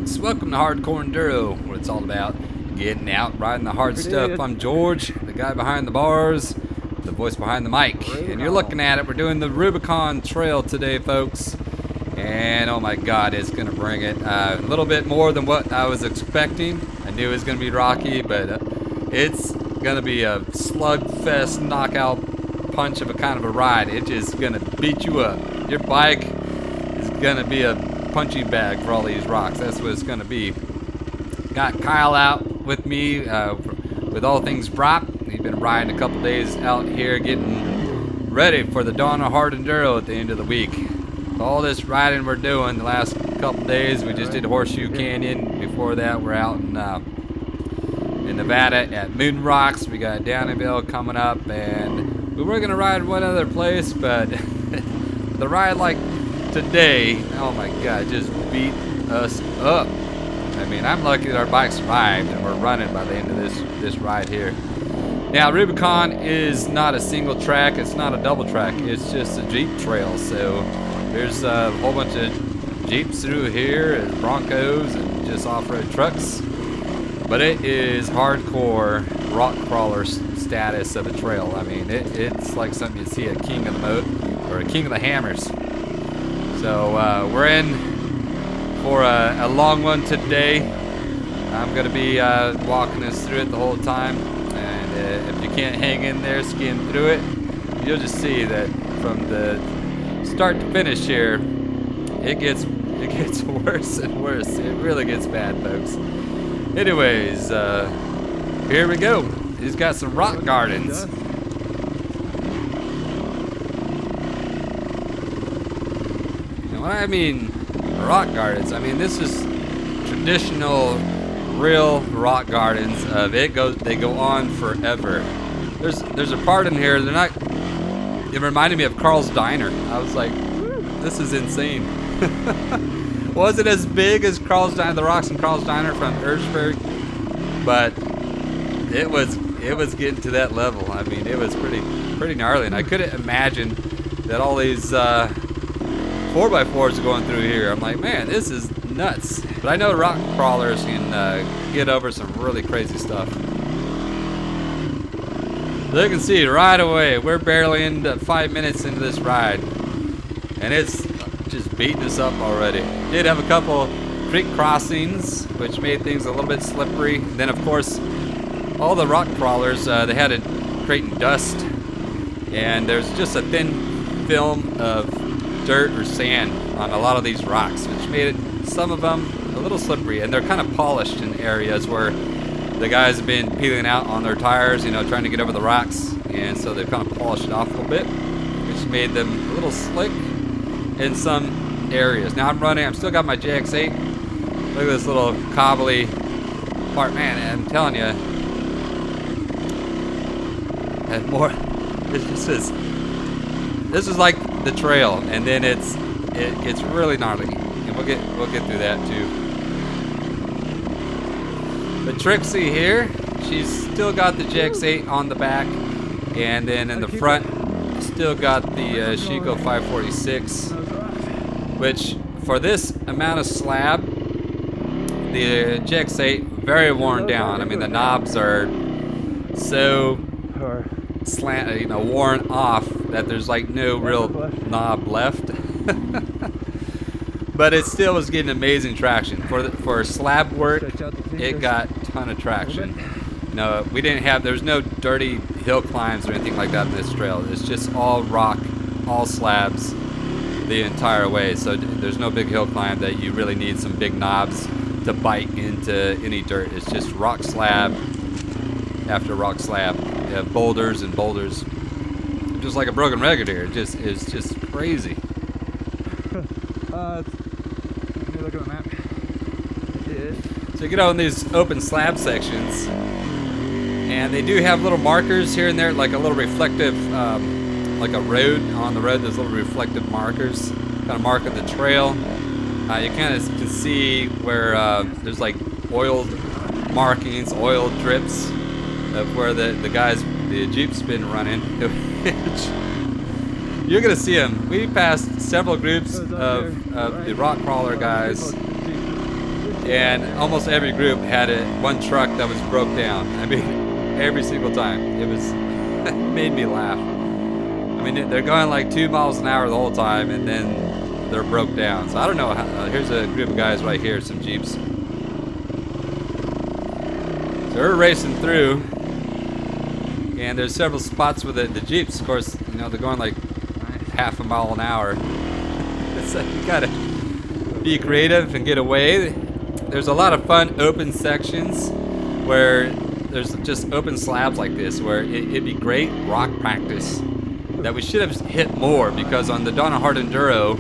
folks, welcome to Hardcore Enduro, where it's all about getting out, riding the hard stuff. I'm George, the guy behind the bars, the voice behind the mic, and you're looking at it. We're doing the Rubicon Trail today, folks, and oh my god, it's gonna bring it. A little bit more than what I was expecting. I knew it was gonna be rocky, but it's gonna be a slugfest, knockout punch of a kind of a ride. It's just gonna beat you up. Your bike is gonna be a punching bag for all these rocks. That's what it's gonna be. Got Kyle out with me with all things prop. He's been riding a couple days out here getting ready for the Donner Hard Enduro at the end of the week. All this riding we're doing the last couple days, we just did Horseshoe Canyon. Before that, we're out in Nevada at Moon Rocks. We got Downeyville coming up, and we were gonna ride one other place, but the ride like today, oh my god, just beat us up. I mean, I'm lucky that our bike survived and we're running by the end of this ride here. Now, Rubicon is not a single track, it's not a double track, it's just a Jeep trail. So there's a whole bunch of Jeeps through here, and Broncos, and just off-road trucks. But it is hardcore rock crawler status of a trail. I mean, it's like something you'd see a king of the moat or a king of the hammers. So we're in for a long one today. I'm going to be walking us through it the whole time. And if you can't hang in there, skim through it, you'll just see that from the start to finish here, it gets worse and worse. It really gets bad, folks. Anyways, here we go. He's got some rock gardens. And when I mean rock gardens, I mean this is traditional, real rock gardens. They go on forever. There's a part in here. It reminded me of Carl's Diner. I was like, this is insane. Wasn't as big as Carl's Diner, the rocks in Carl's Diner from Erzberg, but it was getting to that level. I mean, it was pretty gnarly, and I couldn't imagine that all these 4x4s are going through here. I'm like, man, this is nuts. But I know rock crawlers can get over some really crazy stuff. So you can see right away, we're barely into 5 minutes into this ride, and it's just beating us up already. Did have a couple creek crossings, which made things a little bit slippery. Then, of course, all the rock crawlers, they had it creating dust, and there's just a thin film of dirt or sand on a lot of these rocks, which made some of them a little slippery. And they're kind of polished in areas where the guys have been peeling out on their tires, you know, trying to get over the rocks, and so they've kind of polished it off a little bit, which made them a little slick in some areas. Now I'm still got my JX8. Look at this little cobbly part, man. I'm telling you, and more. This is like the trail, and then it gets really gnarly, and we'll get through that too. But Trixie here, she's still got the JX8 on the back, and then in the front, still got the Chico 546, which for this amount of slab, the JX8 very worn down. I mean, the knobs are so worn off that there's like no real knob left. But it still was getting amazing traction for slab work. It got a ton of traction. You know, there's no dirty hill climbs or anything like that in this trail. It's just all rock, all slabs the entire way. So there's no big hill climb that you really need some big knobs to bite into any dirt. It's just rock slab after rock slab. You have boulders and boulders, just like a broken record here. It's just crazy. Let me look at the map. So you get on these open slab sections, and they do have little markers here and there, like a little reflective, like a road. On the road, there's little reflective markers, kind of marking the trail. You kind of can see where there's like oil markings, oil drips of where the Jeep's been running. You're gonna see them. We passed several groups of the rock crawler guys And almost every group had one truck that was broke down. I mean, every single time. It was it made me laugh. I mean, they're going like 2 miles an hour the whole time, and then they're broke down. So I don't know. Here's a group of guys right here, some Jeeps. So we're racing through, and there's several spots with the Jeeps. Of course, you know, they're going like half a mile an hour. So you gotta be creative and get away. There's a lot of fun open sections where there's just open slabs like this, where it'd be great rock practice that we should have hit more, because on the Donner Hard Enduro,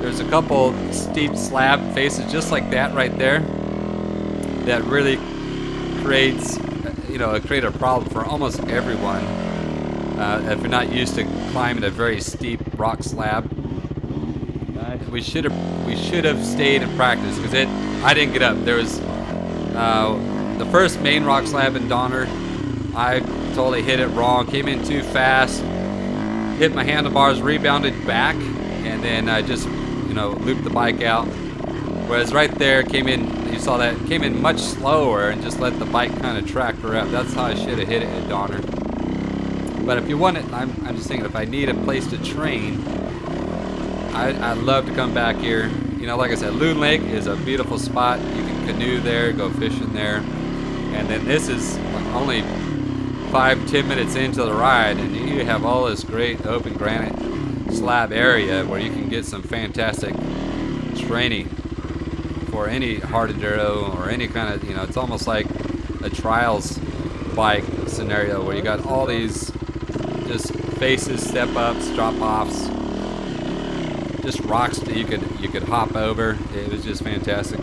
there's a couple steep slab faces just like that right there that really creates, you know, create a problem for almost everyone if you're not used to climbing a very steep rock slab. We should have stayed and practiced, because I didn't get up. There was the first main rock slab in Donner. I totally hit it wrong, came in too fast, hit my handlebars, rebounded back, and then I just, you know, looped the bike out. Whereas right there, came in, you saw that, came in much slower and just let the bike kind of tractor up. That's how I should have hit it at Donner. But if you want it, I'm just thinking, if I need a place to train, I'd love to come back here. You know, like I said, Loon Lake is a beautiful spot. You can canoe there, go fishing there. And then this is only 5-10 minutes into the ride, and you have all this great open granite slab area where you can get some fantastic training for any hard enduro or any kind of, you know, it's almost like a trials bike scenario where you got all these just faces, step ups, drop offs, just rocks that you could hop over. It was just fantastic.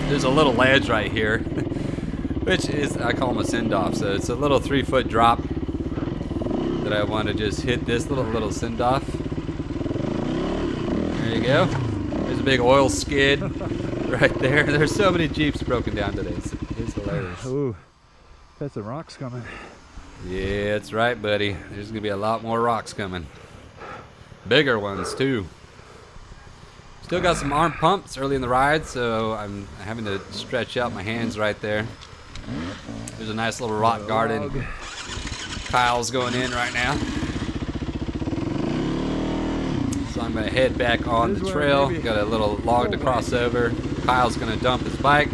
There's a little ledge right here, which is, I call them a send-off. So it's a little 3-foot drop that I want to just hit this little send-off. There you go. There's a big oil skid right there. There's so many Jeeps broken down today. It's hilarious. Ooh, that's the rocks coming. Yeah, that's right, buddy. There's gonna be a lot more rocks coming. Bigger ones too. Still got some arm pumps early in the ride, so I'm having to stretch out my hands right there. There's a nice little rock garden. Kyle's going in right now. So I'm gonna head back on the trail. Got a little log to cross over. Kyle's gonna dump his bike.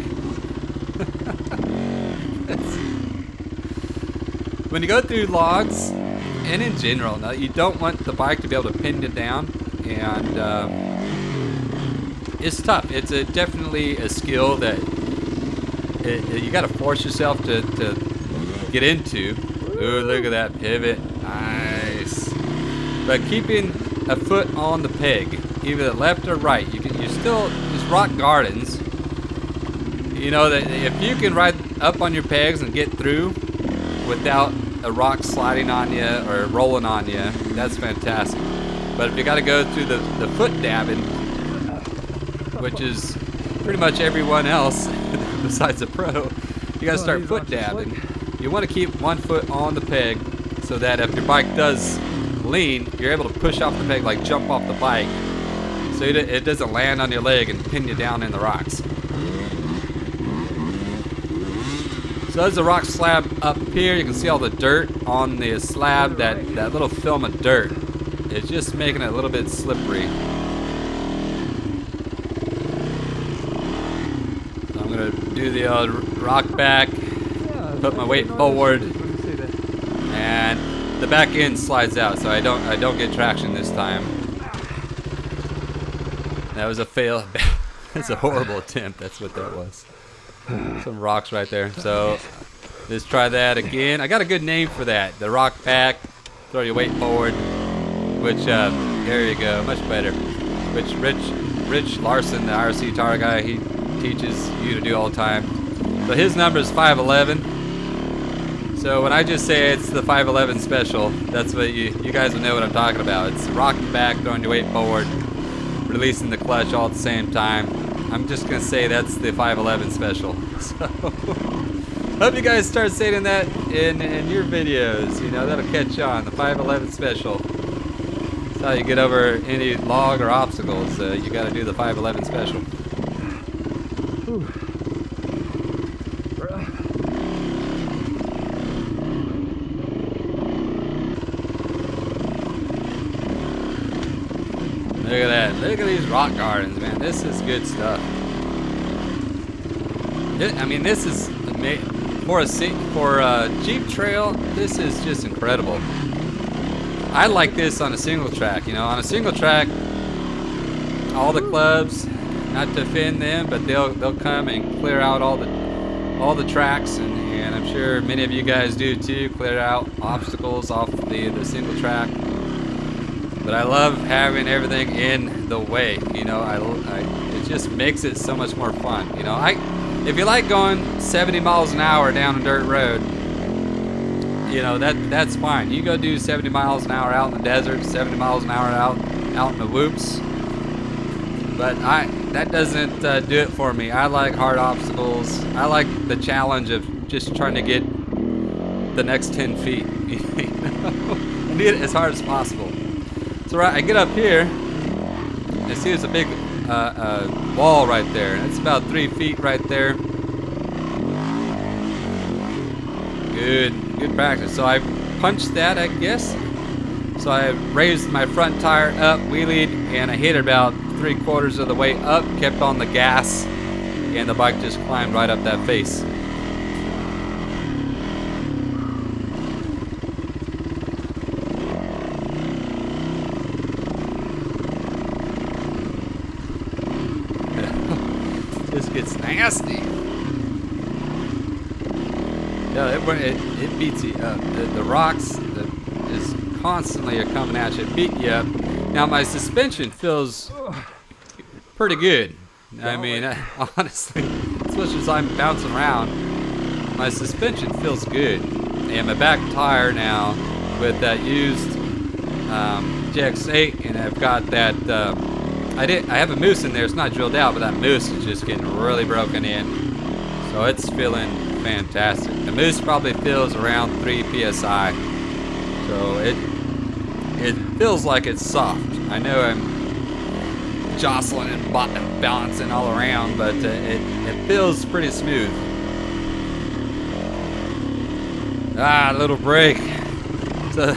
When you go through logs, and in general, now you don't want the bike to be able to pin you down, and it's tough. It's definitely a skill that you got to force yourself to get into. Ooh, look at that pivot, nice. But keeping a foot on the peg, either left or right, you still just rock gardens. You know that if you can ride up on your pegs and get through without a rock sliding on you or rolling on you, that's fantastic. But if you got to go through the foot dabbing, which is pretty much everyone else besides a pro, you got to start foot dabbing. You want to keep one foot on the peg so that if your bike does lean, you're able to push off the peg, like jump off the bike, so it doesn't land on your leg and pin you down in the rocks. So there's a rock slab up here. You can see all the dirt on the slab. That little film of dirt is just making it a little bit slippery. So I'm gonna do the rock back, put my weight forward, and the back end slides out, so I don't get traction this time. That was a fail. That's a horrible attempt. That's what that was. Some rocks right there. So let's try that again. I got a good name for that. The rock back, throw your weight forward, which there you go, much better. Which Rich Larson, the RC Tar guy, he teaches you to do all the time. So his number is 5'11". So when I just say it's the 5'11 special, that's what you guys will know what I'm talking about. It's rocking back, throwing your weight forward, releasing the clutch all at the same time. I'm just gonna say that's the 5'11 special. So hope you guys start saying that in your videos. You know, that'll catch on. The 5'11 special. That's how you get over any log or obstacles. You gotta do the 5'11 special. Look at that. Look at these rock gardens, man. This is good stuff. I mean, this is for a Jeep trail. This is just incredible. I like this on a single track. You know, on a single track, all the clubs, not to offend them, but they'll come and clear out all the tracks, and I'm sure many of you guys do too. Clear out obstacles off the single track. But I love having everything in the way. You know, it just makes it so much more fun. You know, if you like going 70 miles an hour down a dirt road, you know, that's fine. You go do 70 miles an hour out in the desert, 70 miles an hour out in the whoops. But that doesn't do it for me. I like hard obstacles. I like the challenge of just trying to get the next 10 feet. You know? I need it as hard as possible. So right, I get up here, and see there's a big wall right there. And it's about 3 feet right there. Good practice. So I punched that, I guess. So I raised my front tire up, wheelied, and I hit it about 3/4 of the way up, kept on the gas, and the bike just climbed right up that face. This gets nasty. Yeah, it beats you up. The rocks is constantly are coming at you, beat you up. Now my suspension feels pretty good. I mean, honestly, especially as I'm bouncing around, my suspension feels good. And my back tire now, with that used GX8, and I've got that. I have a moose in there. It's not drilled out, but that moose is just getting really broken in. So it's feeling fantastic. The moose probably feels around 3 psi. So it feels like it's soft. I know I'm jostling and balancing all around, but it feels pretty smooth. Little break. So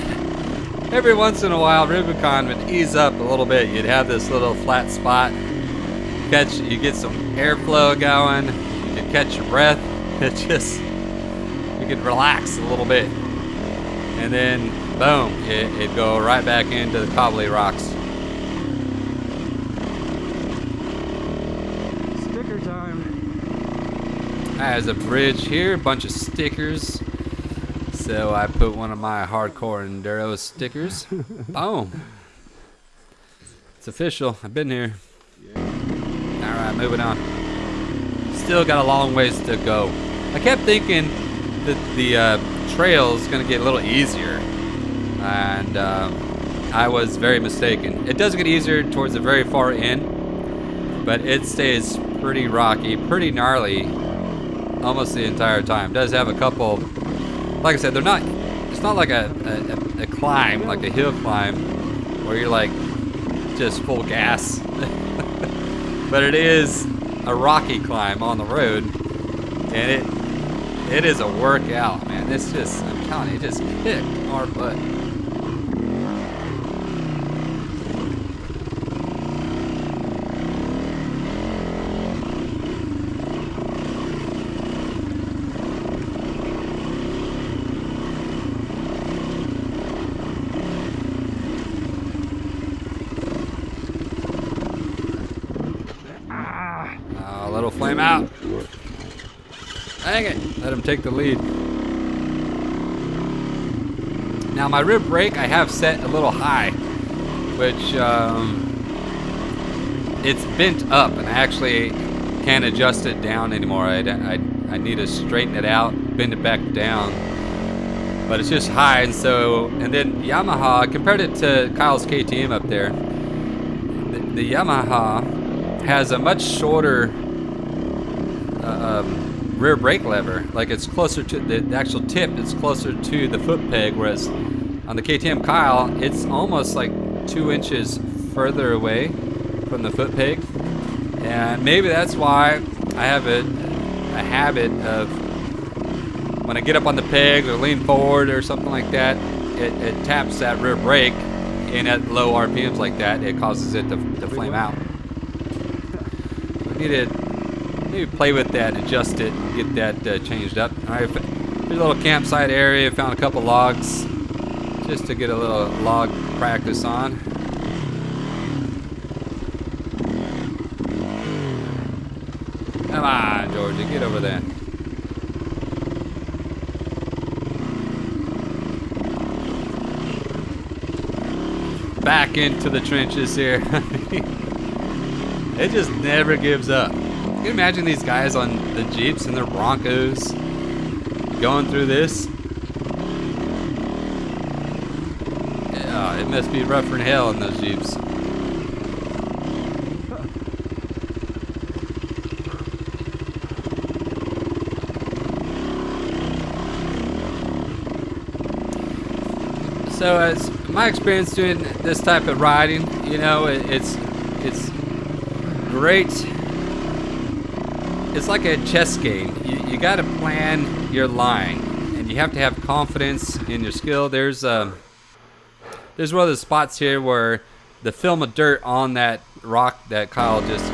every once in a while, Rubicon would ease up a little bit. You'd have this little flat spot. You get some airflow going. You can catch your breath. You could relax a little bit. And then, boom, it'd go right back into the cobbly rocks. Sticker time. There's a bridge here, a bunch of stickers. So I put one of my hardcore enduro stickers. Boom. It's official. I've been here. Alright, moving on. Still got a long ways to go. I kept thinking that the trail is going to get a little easier. And I was very mistaken. It does get easier towards the very far end. But it stays pretty rocky, pretty gnarly almost the entire time. It does have a couple... Like I said, it's not like a climb, like a hill climb, where you're like just full gas. But it is a rocky climb on the road, and it is a workout, man. It's just, I'm telling you, it just kicked our butt. Let him flame out. Dang it. Let him take the lead. Now my rib brake I have set a little high, which it's bent up, and I actually can't adjust it down anymore. I need to straighten it out, bend it back down. But it's just high, and then Yamaha, compared it to Kyle's KTM up there, the Yamaha has a much shorter rear brake lever. Like, it's closer to the actual tip, it's closer to the foot peg, whereas on the KTM Kyle, it's almost like 2 inches further away from the foot peg. And maybe that's why I have a habit of when I get up on the pegs or lean forward or something like that, it taps that rear brake, and at low RPMs like that, it causes it to flame out. I need to maybe play with that and adjust it and get that changed up. All right, here's a little campsite area. Found a couple logs just to get a little log practice on. Come on, Georgie, get over there. Back into the trenches here. It just never gives up. Can you imagine these guys on the Jeeps and their Broncos going through this? Yeah, it must be rougher than hell in those Jeeps. So as my experience doing this type of riding, you know, it's great. It's like a chess game. You got to plan your line, and you have to have confidence in your skill. There's one of the spots here where the film of dirt on that rock that Kyle just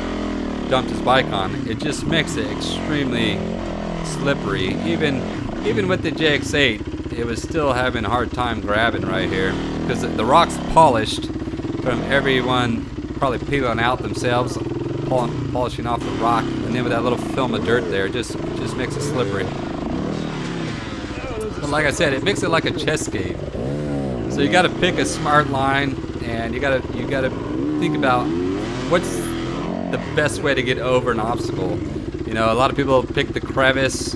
dumped his bike on, it just makes it extremely slippery. Even with the JX8, it was still having a hard time grabbing right here because the rock's polished from everyone probably peeling out themselves, polishing off the rock, and then with that little film of dirt there, it just makes it slippery. But like I said, it makes it like a chess game. So you got to pick a smart line, and you got to think about what's the best way to get over an obstacle. You know, a lot of people pick the crevice,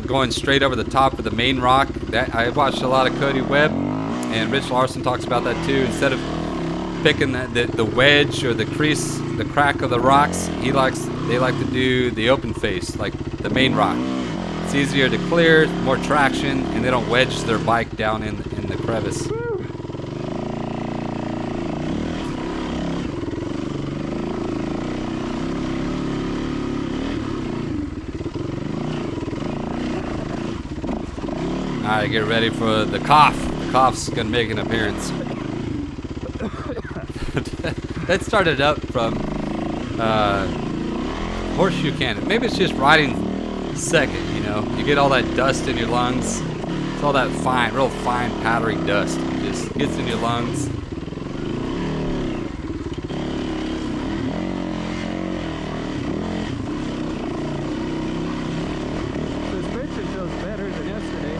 going straight over the top of the main rock. That I watched a lot of Cody Webb, and Rich Larson talks about that too. Instead of picking the wedge or the crease, the crack of the rocks, they like to do the open face, like the main rock. It's easier to clear, more traction, and they don't wedge their bike down in the crevice. Alright, get ready for the cough. The cough's gonna make an appearance. That started up from Horseshoe Canyon. Maybe it's just riding second, you know. You get all that dust in your lungs. It's all that fine, real fine, powdery dust. It just gets in your lungs. Suspension feels better than yesterday.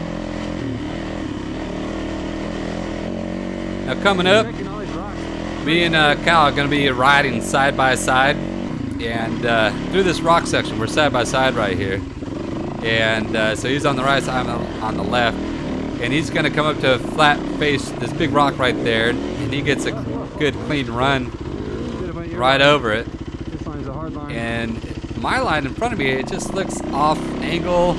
Now coming up, me and Cal are going to be riding side by side, and through this rock section, we're side by side right here. And so he's on the right side, I'm on the left, and he's going to come up to a flat face, this big rock right there, and he gets a good clean run right over it. And my line in front of me, it just looks off angle,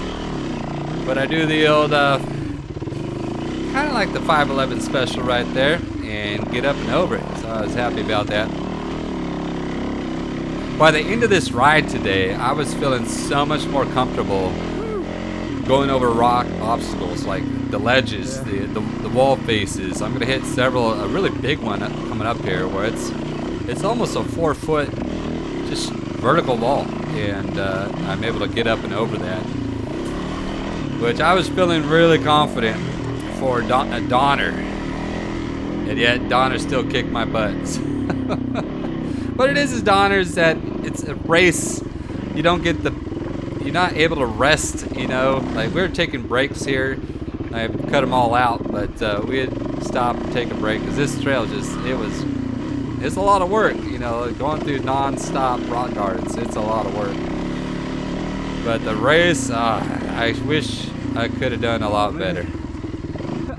but I do the old kind of like the 511 special right there and get up and over it. So I was happy about that. By the end of this ride today, I was feeling so much more comfortable going over rock obstacles like the ledges, the wall faces. I'm gonna hit several, a really big one coming up here where it's almost a 4-foot just vertical wall, and I'm able to get up and over that, which I was feeling really confident for Donner, and yet Donner still kicked my butt. What it is Donner is that it's a race. You don't get you're not able to rest, you know. Like we were taking breaks here. I cut them all out, but we had stopped and take a break because this trail it's a lot of work, you know, going through non-stop rock gardens. It's a lot of work. But the race, I wish I could have done a lot better.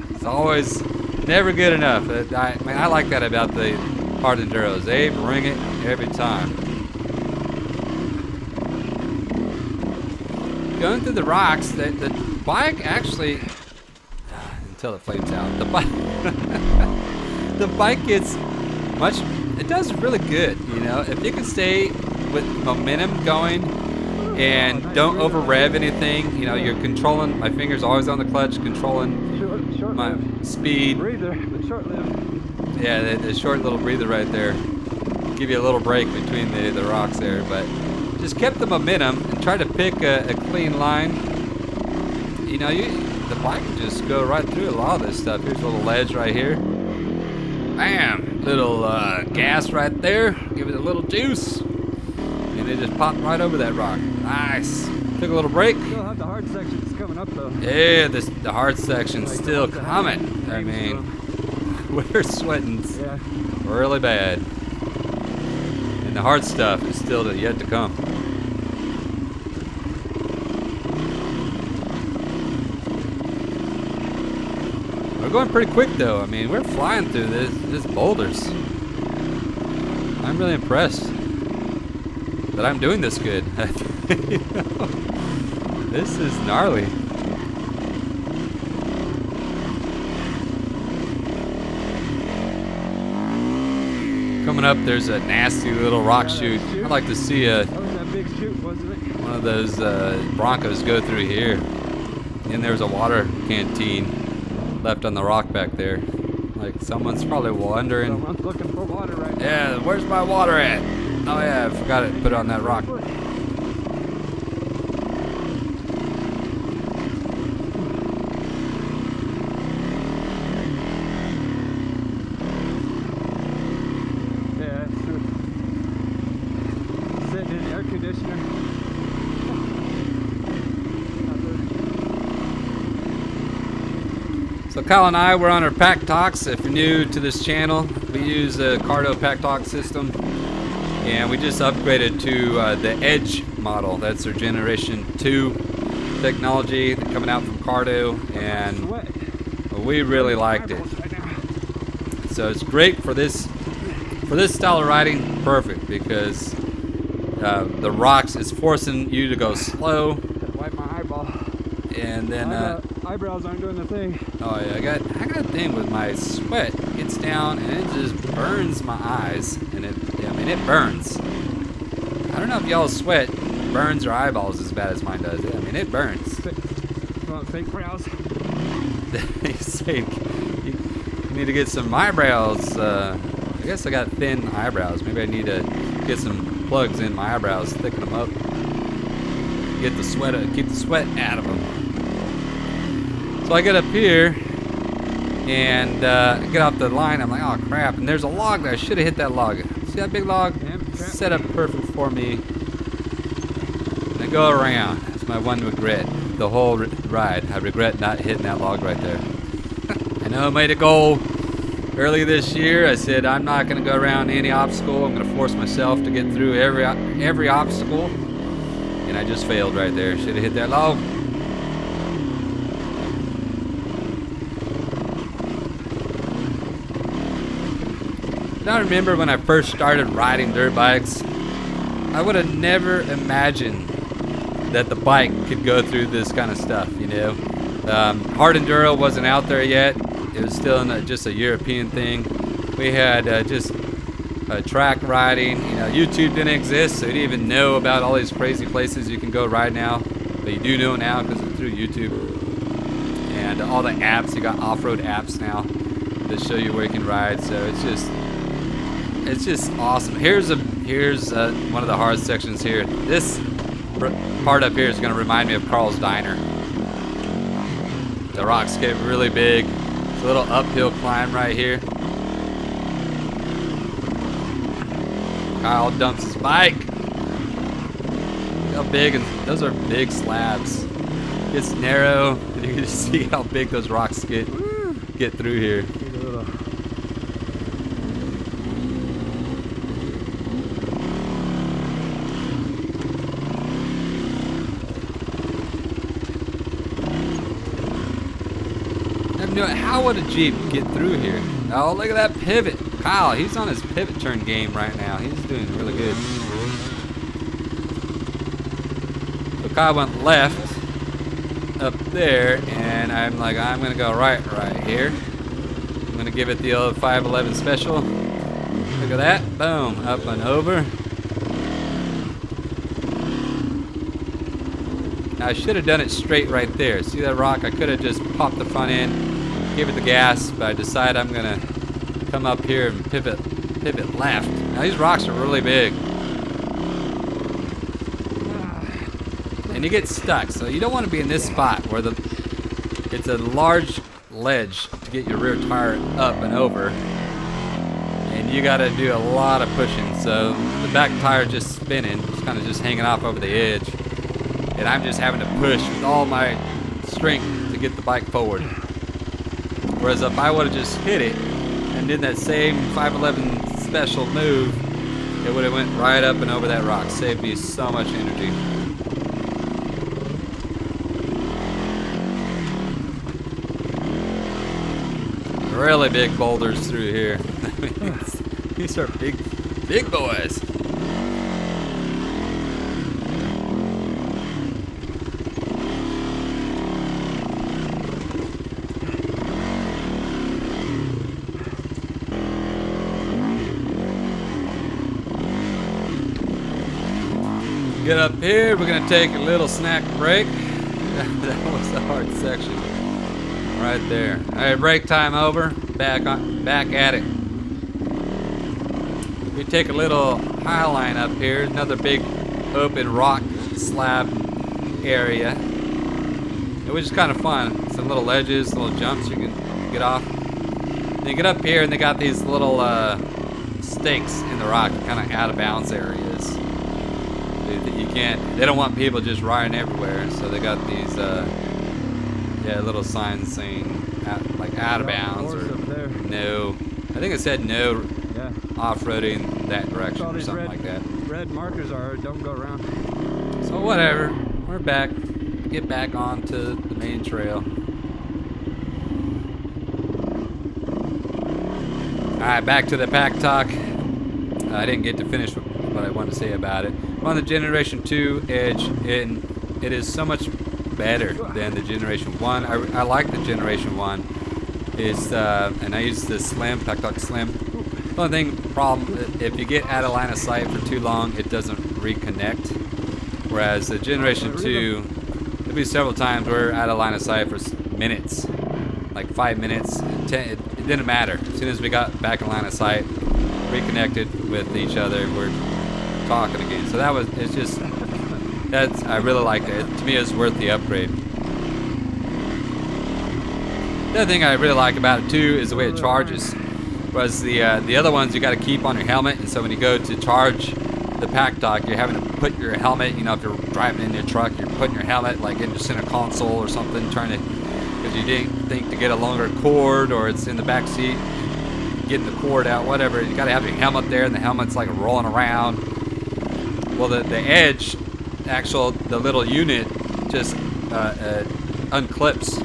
It's always never good enough. I like that about the hard enduros. They bring it every time. Going through the rocks, the bike actually, until it flames out, the bike gets it does really good, you know. If you can stay with momentum going, and don't over rev anything. You know, you're controlling, my finger's always on the clutch, controlling Short my speed. breather, but short-lived. Yeah, the short little breather right there. Give you a little break between the rocks there, but just kept the momentum and tried to pick a clean line. You know, the bike can just go right through a lot of this stuff. Here's a little ledge right here. Bam! Little gas right there. Give it a little juice. And it just popped right over that rock. Nice. Took a little break. Still have the hard sections coming up though. Yeah, the hard section's Like still the ones that coming. have I names mean, we're sweating Yeah. really bad. And the hard stuff is still yet to come. We're going pretty quick though. I mean, we're flying through this boulders. I'm really impressed that I'm doing this good. You know, this is gnarly. Coming up, there's a nasty little rock chute. I'd like to see That was that big chute, wasn't it? one of those Broncos go through here. And there's a water canteen left on the rock back there. Like someone's probably wondering. Someone's looking for water right now. Yeah, where's my water at? Oh yeah, I forgot it. Put it on that rock. Yeah, it's true. Sitting in the air conditioner. So Kyle and I, we're on our pack talks. If you're new to this channel, we use a Cardo pack talk system, and we just upgraded to the Edge model. That's their Generation 2 technology coming out from Cardo, and we really liked it. So it's great for this style of riding. Perfect, because the rocks is forcing you to go slow. Wipe my eyeball. And then eyebrows aren't doing the thing. oh yeah, I got a thing with my sweat. Gets down and it just burns my eyes, and I mean it burns. I don't know if y'all's sweat burns your eyeballs as bad as mine does. I mean it burns. You want fake brows? He's saying you need to get some eyebrows. I guess I got thin eyebrows. Maybe I need to get some plugs in my eyebrows, thicken them up, get the sweat, keep the sweat out of them. So I get up here and get off the line. I'm like, oh crap! And there's a log there. I should have hit that log. See that big log? Set up perfect for me. And I go around. That's my one regret. The whole ride, I regret not hitting that log right there. I know I made a goal early this year. I said I'm not going to go around any obstacle. I'm going to force myself to get through every obstacle. And I just failed right there. Should have hit that log. I remember when I first started riding dirt bikes, I would have never imagined that the bike could go through this kind of stuff, you know. Hard Enduro wasn't out there yet. It was still just a European thing. We had just track riding. You know, YouTube didn't exist, so you didn't even know about all these crazy places you can go ride now. But you do know now because it's through YouTube. And all the apps, you got off-road apps now that show you where you can ride. So it's just awesome. Here's one of the hard sections here. This part up here is going to remind me of Carl's Diner. The rocks get really big. It's a little uphill climb right here. Kyle dumps his bike. Look how big, and those are big slabs. It's narrow, and you can just see how big those rocks get through here. How would a Jeep get through here? Oh, look at that pivot. Kyle, he's on his pivot turn game right now. He's doing really good. So Kyle went left up there, and I'm like, I'm going to go right here. I'm going to give it the old 511 special. Look at that. Boom. Up and over. Now I should have done it straight right there. See that rock? I could have just popped the front end, gave it the gas, but I decided I'm gonna come up here and pivot left. Now these rocks are really big. And you get stuck, so you don't want to be in this spot where it's a large ledge to get your rear tire up and over. And you gotta do a lot of pushing, so the back tire is just spinning. It's kind of just hanging off over the edge. And I'm just having to push with all my strength to get the bike forward. Whereas if I would have just hit it and did that same 511 special move, it would have went right up and over that rock. Saved me so much energy. Really big boulders through here. These are big boys. Get up here, we're gonna take a little snack break. That was a hard section right there. All right, break time over. Back at it. We take a little high line up here, another big open rock slab area, which is kind of fun. Some little ledges, little jumps you can get off. Then you get up here and they got these little stakes in the rock, kind of out of bounds areas. They don't want people just riding everywhere, so they got these little signs saying out of bounds or no. I think it said no off-roading that direction or something like that. Red markers are don't go around. So whatever, we're back. Get back onto the main trail. Alright, back to the pack talk. I didn't get to finish what I wanted to say about it. We're on the Generation 2 Edge, and it is so much better than the Generation 1. I like the Generation 1. And I use the Slim, Pack Talk Slim. The only problem, if you get out of line of sight for too long, it doesn't reconnect. Whereas the Generation 2, there'll be several times we're out of line of sight for minutes, like 5 minutes. It didn't matter. As soon as we got back in line of sight, reconnected with each other, we're talking again. So I really liked it. To me, it's worth the upgrade. The other thing I really like about it too is the way it charges. Whereas the other ones you got to keep on your helmet, and so when you go to charge the Pack Talk, you're having to put your helmet. You know, if you're driving in your truck, you're putting your helmet like in your center console or something, trying to, because you didn't think to get a longer cord, or it's in the back seat, getting the cord out, whatever. You got to have your helmet there, and the helmet's like rolling around. Well, the Edge, the little unit just unclips,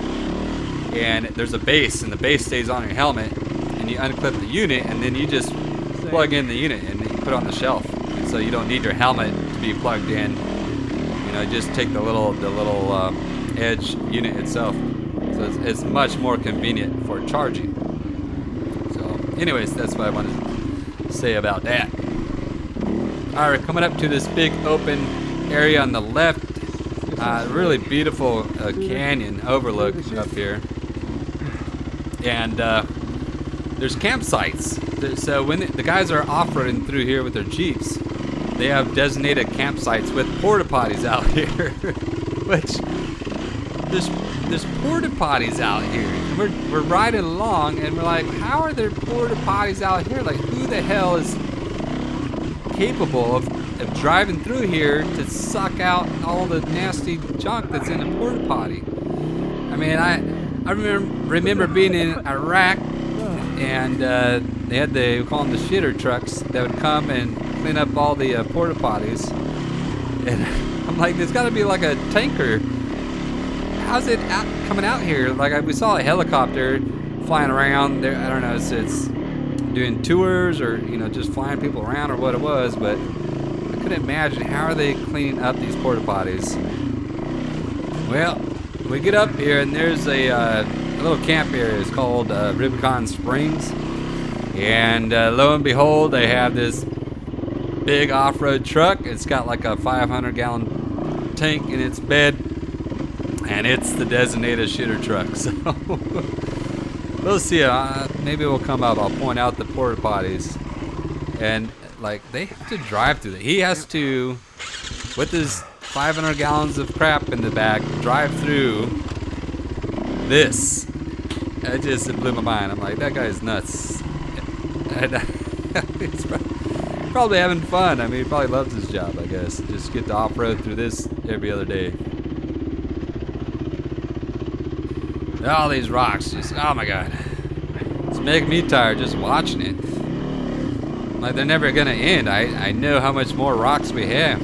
and there's a base, and the base stays on your helmet, and you unclip the unit, and then you just plug in the unit, and you put it on the shelf. And so you don't need your helmet to be plugged in. You know, just take the little Edge unit itself. So it's much more convenient for charging. So, anyways, that's what I wanted to say about that. All right, coming up to this big open area on the left. Really beautiful canyon overlook up here. And there's campsites. So when the guys are off-roading through here with their Jeeps, they have designated campsites with porta potties out here. Which there's porta potties out here. And we're riding along and we're like, how are there porta potties out here? Like, who the hell is capable of driving through here to suck out all the nasty junk that's in the porta potty? I mean, I remember being in Iraq, and they had we call them the shitter trucks that would come and clean up all the porta potties. And I'm like, there's got to be like a tanker. How's it coming out here? Like, we saw a helicopter flying around there. I don't know, it's doing tours or, you know, just flying people around or what it was, but I couldn't imagine how are they cleaning up these porta potties. Well, we get up here and there's a little camp area. It's called Rubicon Springs, and lo and behold, they have this big off-road truck. It's got like a 500-gallon tank in its bed, and it's the designated shitter truck. So we'll see. Maybe we'll come up. I'll point out the porta potties, and like they have to drive through it. He has to, with his 500 gallons of crap in the back, drive through this. It blew my mind. I'm like, that guy's nuts. And he's probably having fun. I mean, he probably loves his job, I guess. Just get to off-road through this every other day. All these rocks, just, oh my God. It's making me tired just watching it. Like, they're never gonna end. I know how much more rocks we have.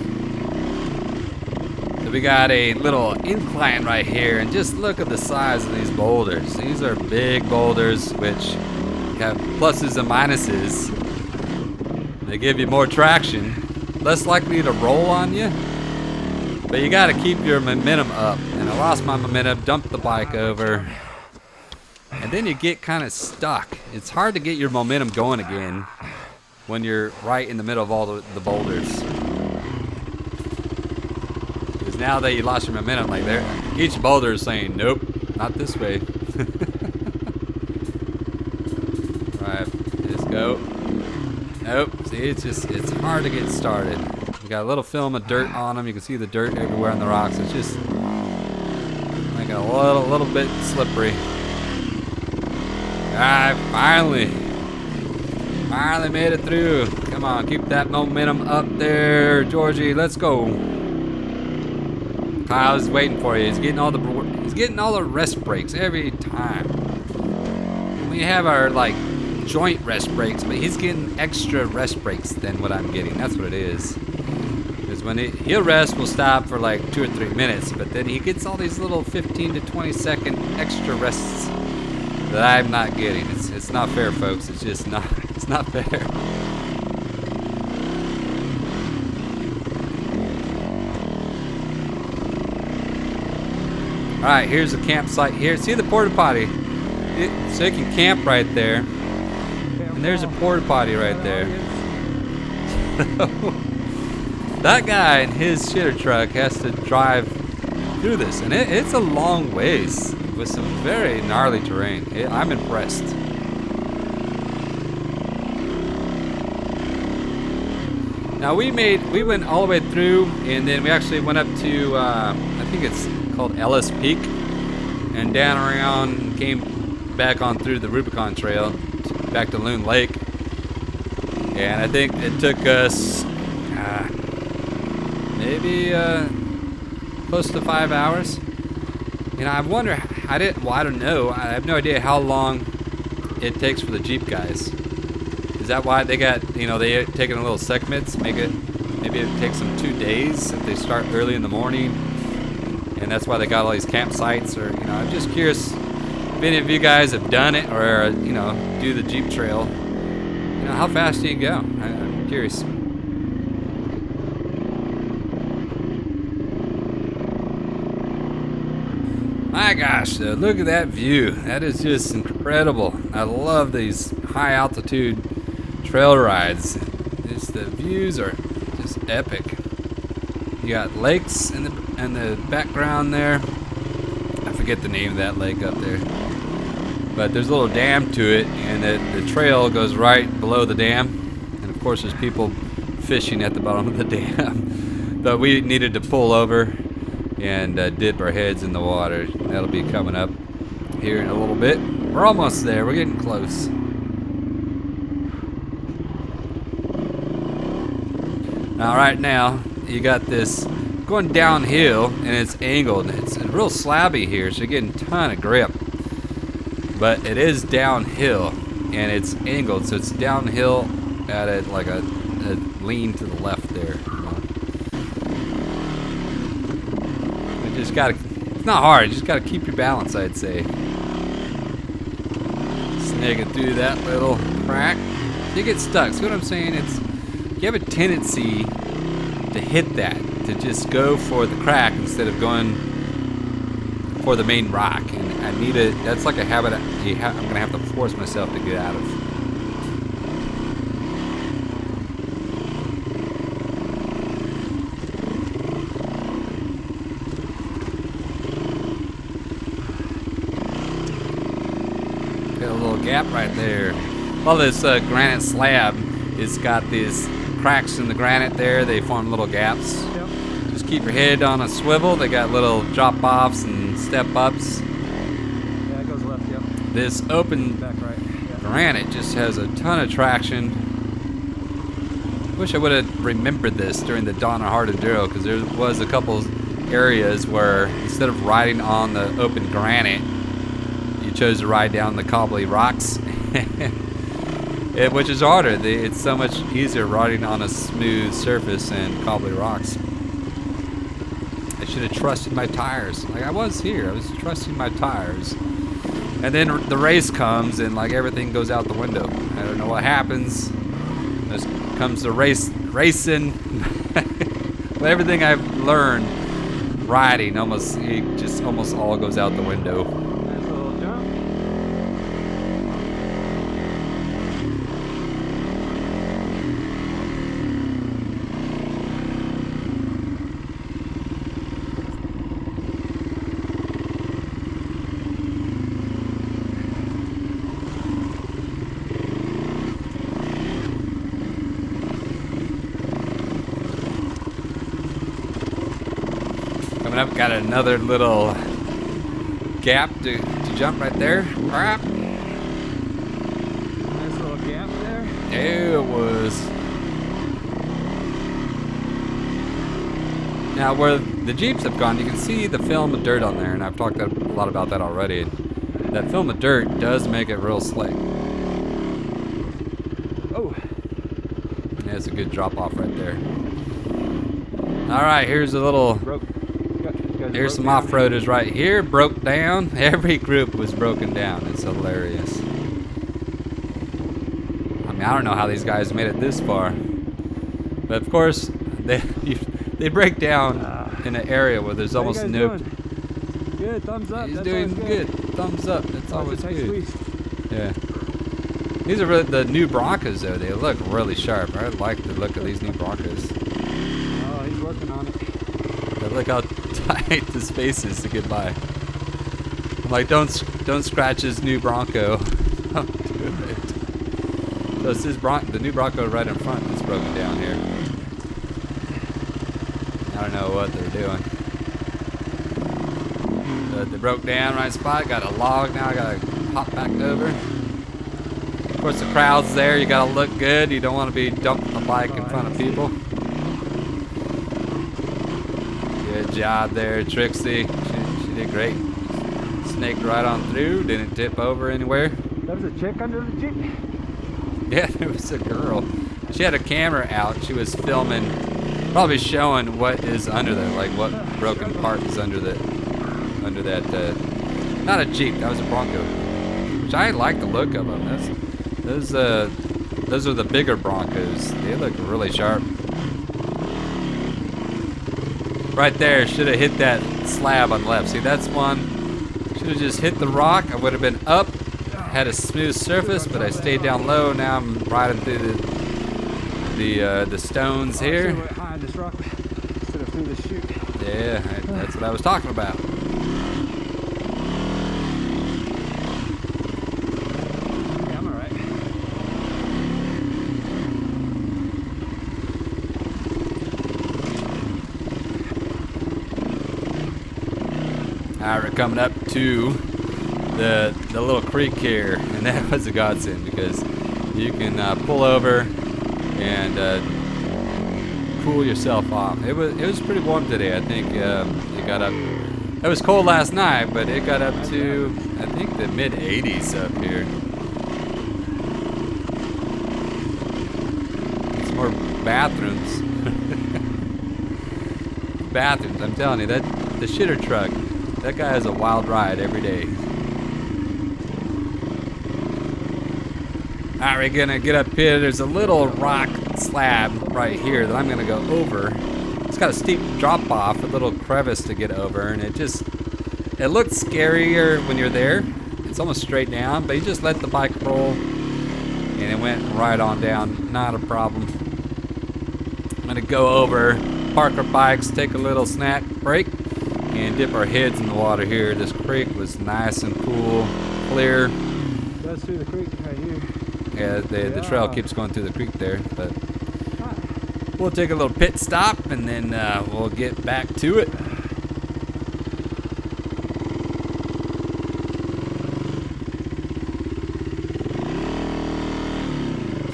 So we got a little incline right here, and just look at the size of these boulders. These are big boulders, which have pluses and minuses. They give you more traction, less likely to roll on you, but you gotta keep your momentum up. And I lost my momentum, dumped the bike over, and then you get kind of stuck. It's hard to get your momentum going again when you're right in the middle of all the boulders. Now that you lost your momentum, like there, each boulder is saying, nope, not this way. Right, just go. Nope, see, it's hard to get started. You got a little film of dirt on them. You can see the dirt everywhere on the rocks. It's just like a little bit slippery. Alright, finally made it through. Come on, keep that momentum up there, Georgie, let's go. Kyle's waiting for you. He's getting all the rest breaks every time. We have our like joint rest breaks, but he's getting extra rest breaks than what I'm getting. That's what it is. Because when he'll rest, we'll stop for like 2 or 3 minutes, but then he gets all these little 15 to 20 second extra rests that I'm not getting. It's not fair, folks. It's just not. It's not fair. Alright, here's a campsite here. See the porta potty? So you can camp right there. And there's a porta potty right there. That guy in his shitter truck has to drive through this. And it's a long ways with some very gnarly terrain. I'm impressed. Now we went all the way through, and then we actually went up to, I think it's called Ellis Peak, and down around, came back on through the Rubicon Trail back to Loon Lake, and I think it took us maybe close to 5 hours. You know, I wonder, I don't know, I have no idea how long it takes for the Jeep guys. Is that why they got, you know, they taking a little segments, maybe it takes them 2 days if they start early in the morning. And that's why they got all these campsites, or, you know, I'm just curious if any of you guys have done it, or, you know, do the Jeep Trail. You know, how fast do you go? I'm curious. My gosh, look at that view. That is just incredible. I love these high altitude trail rides. The views are just epic. You got lakes in the background there. I forget the name of that lake up there, but there's a little dam to it, and the trail goes right below the dam, and of course there's people fishing at the bottom of the dam. But we needed to pull over and dip our heads in the water. That'll be coming up here in a little bit. We're almost there. We're getting close. Now right now you got this going downhill, and it's angled. It's real slabby here, so you're getting a ton of grip. But it is downhill, and it's angled, so it's downhill at a lean to the left there. You know? You just gotta. It's not hard. You just gotta keep your balance, I'd say. Snagging through that little crack. You get stuck. See what I'm saying? You have a tendency to hit that, to just go for the crack instead of going for the main rock. And that's like a habit I'm gonna have to force myself to get out of. gap right there. Well, this granite slab has got these cracks in the granite there. They form little gaps. Yep. Just keep your head on a swivel. They got little drop-offs and step-ups. Yeah, it goes left, yep. This open Back right. Yeah. granite just has a ton of traction. Wish I would have remembered this during the Donner Hard Enduro, because there was a couple areas where instead of riding on the open granite, you chose to ride down the cobbly rocks, which is harder. It's so much easier riding on a smooth surface and cobbly rocks. I should have trusted my tires. Like I was here, I was trusting my tires. And then the race comes and like everything goes out the window. I don't know what happens. This comes the racing. Everything I've learned riding almost all goes out the window. Nice little jump. Coming up, got another little gap to jump right there. Nice little gap there. There it was. Now where the Jeeps have gone, you can see the film of dirt on there, and I've talked a lot about that already. That film of dirt does make it real slick. Oh. Yeah, it's a good drop off right there. All right, here's a little. Here's some off-roaders right here, broke down. Every group was broken down. It's hilarious. I mean, I don't know how these guys made it this far. But of course, they break down in an area where there's almost no... Good, thumbs up. He's doing good. Thumbs up. That's always good. Squeeze. Yeah. These are really the new Broncos, though. They look really sharp. I like the look of these new Broncos. Oh, he's working on it. But look how tight the space is to get by. I'm like, don't scratch his new Bronco. Don't do it. So it's the new Bronco right in front that's broken down here. I don't know what they're doing. But they broke down right spot. Got a log now. I gotta hop back over. Of course, the crowd's there. You gotta look good. You don't want to be dumping a bike in front of people. Good job there, Trixie. She did great. Snaked right on through, didn't tip over anywhere. There was a chick under the Jeep. Yeah, there was a girl. She had a camera out. She was filming, probably showing what is under there, like what broken part is under that. Not a Jeep, that was a Bronco. Which I like the look of them. Those are the bigger Broncos. They look really sharp. Right there, should have hit that slab on the left. See, that's one. Should have just hit the rock. I would have been up, had a smooth surface, but I stayed down low. Now I'm riding through the stones here. High this rock instead of through the chute. Yeah, that's what I was talking about. Yeah, I'm alright. Alright, we're coming up to the little creek here, and that was a godsend because you can pull over and cool yourself off. It was pretty warm today. I think it got up. It was cold last night, but it got up to I think the mid 80s up here. It's more bathrooms. Bathrooms. I'm telling you, the shitter truck. That guy has a wild ride every day. Alright, we're gonna get up here. There's a little rock slab right here that I'm gonna go over. It's got a steep drop off, a little crevice to get over, and it looks scarier when you're there. It's almost straight down, but you just let the bike roll, and it went right on down. Not a problem. I'm gonna go over, park our bikes, take a little snack break, and dip our heads in the water here. This creek was nice and cool, clear. goes through the creek right here. Yeah, the trail Yeah. keeps going through the creek there, but we'll take a little pit stop and then we'll get back to it.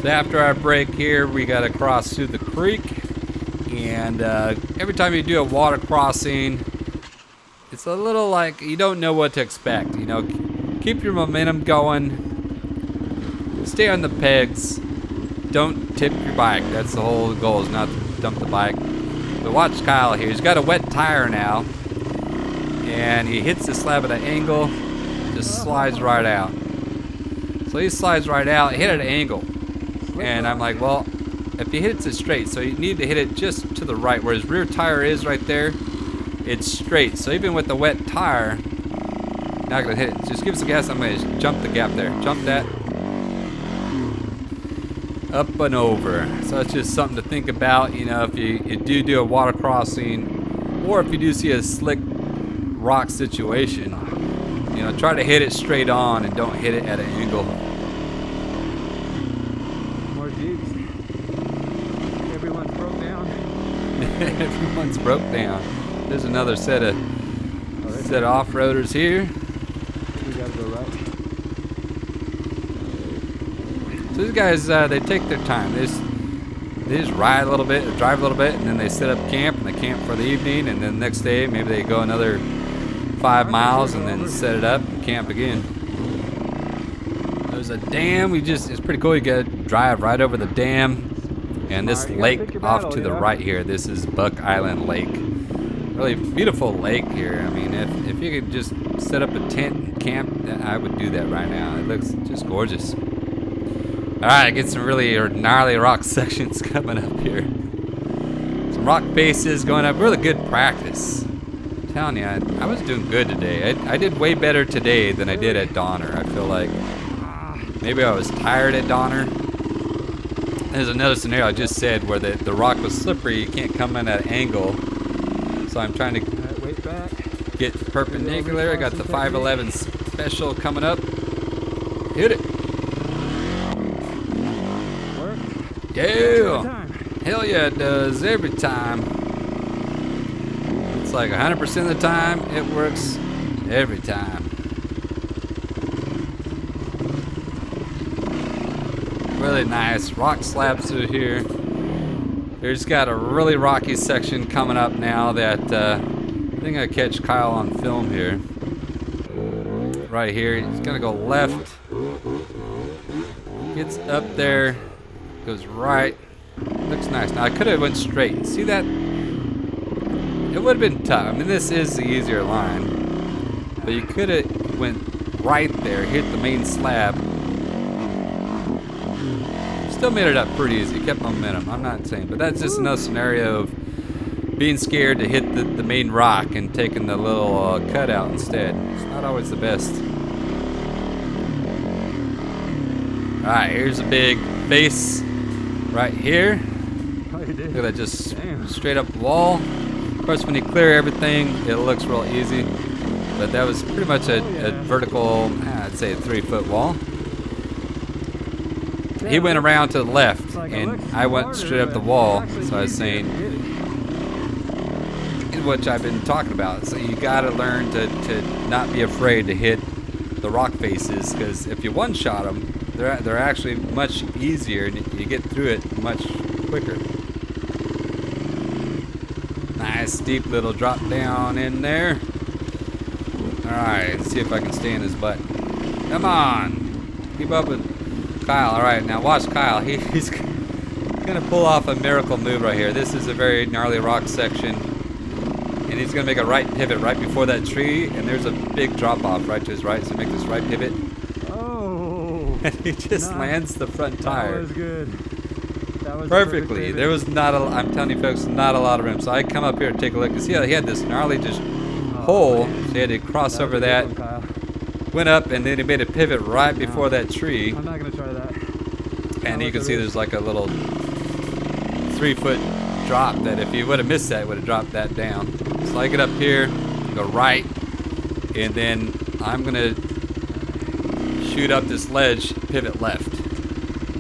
So after our break here, we got to cross through the creek, and every time you do a water crossing, it's a little like you don't know what to expect. You know, keep your momentum going, stay on the pegs, don't tip your bike. That's the whole goal, is not to dump the bike. But watch Kyle here. He's got a wet tire now, and he hits the slab at an angle, just slides right out. So he slides right out, hit at an angle. And I'm like, well, if he hits it straight, so you need to hit it just to the right, where his rear tire is right there, it's straight. So even with the wet tire, not gonna hit it. Just give us the gas, I'm gonna jump the gap there. Jump that. Up and over. So it's just something to think about, you know, if you do a water crossing, or if you do see a slick rock situation, you know, try to hit it straight on and don't hit it at an angle. More Jeeps. Everyone's broke down. Everyone's broke down. There's another set of off-roaders here. We gotta go right. So these guys, they take their time. They just ride a little bit, or drive a little bit, and then they set up camp, and they camp for the evening, and then the next day maybe they go another 5 miles and then set it up and camp again. There's a dam. It's pretty cool. You gotta drive right over the dam, and this lake off to the right here. This is Buck Island Lake. Really beautiful lake here. I mean, if you could just set up a tent and camp, I would do that right now. It looks just gorgeous. All right, get some really gnarly rock sections coming up here. Some rock faces going up. Really good practice. I'm telling you, I was doing good today. I did way better today than I did at Donner. I feel like maybe I was tired at Donner. There's another scenario I just said where the rock was slippery. You can't come in at an angle. So I'm trying to get perpendicular. I got the 511 special coming up. Hit it. Yeah. Hell yeah, it does every time. It's like 100% of the time, it works every time. Really nice rock slabs through here. There's got a really rocky section coming up now that I think I catch Kyle on film here. Right here, he's gonna go left. Gets up there, goes right. Looks nice. Now I could have went straight. See that? It would have been tough. I mean, this is the easier line, but you could have went right there, hit the main slab. Still made it up pretty easy, kept momentum. I'm not saying, but that's just another scenario of being scared to hit the main rock and taking the little cutout instead. It's not always the best. Alright, here's a big face right here. Look at that, just straight up wall. Of course, when you clear everything, it looks real easy. But that was pretty much a vertical, I'd say a 3-foot wall. He went around to the left, and I went straight up the wall. So I was saying, which I've been talking about. So you got to learn to not be afraid to hit the rock faces, because if you one-shot them, they're actually much easier, and you get through it much quicker. Nice steep little drop down in there. All right, let's see if I can stay in his butt. Come on, keep up with Kyle. All right, now watch Kyle. He's gonna pull off a miracle move right here. This is a very gnarly rock section, and he's gonna make a right pivot right before that tree, and there's a big drop off right to his right. So make this right pivot. Oh! And he just lands the front tire. That was good. That was perfectly. There was not a. I'm telling you folks, not a lot of room. So I come up here and take a look. You see how he had this gnarly just hole, so he had to cross over that. Went up, and then he made a pivot right before that tree. I'm not gonna try that. And you can see there's like a little 3-foot drop that if you would have missed that, it would have dropped that down. So I get up here, go right, and then I'm gonna shoot up this ledge, pivot left,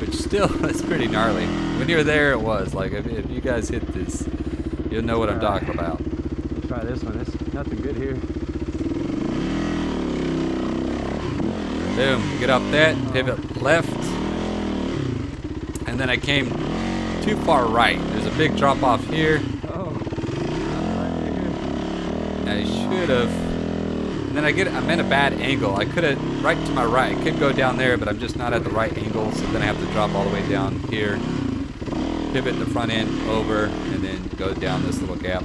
which still is pretty gnarly. When you're there, it was like if you guys hit this, you'll know what I'm talking about. Let's try this one. It's nothing good here. Boom, get up that, pivot left, and then I came too far right. There's a big drop off here. Oh, right here. I should have. And then I'm in a bad angle. I could have, right to my right, I could go down there, but I'm just not at the right angle, so then I have to drop all the way down here, pivot the front end over, and then go down this little gap.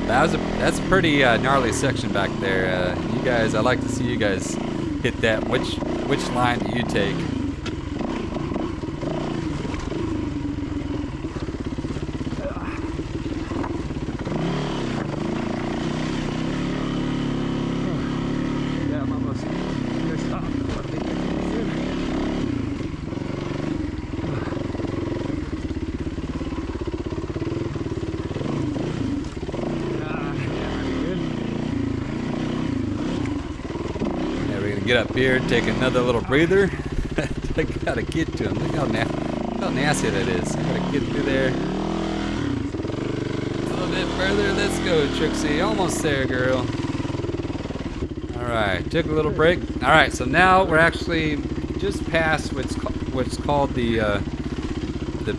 That's a pretty gnarly section back there. You guys, I'd like to see you guys hit that. Which line do you take? Yeah, I'm almost near stop. I think I can zoom. Get up here, take another little breather. I gotta get to him. Look how nasty that is. I gotta get through there. A little bit further. Let's go, Trixie. Almost there, girl. Alright, took a little break. Alright, so now we're actually just past what's called the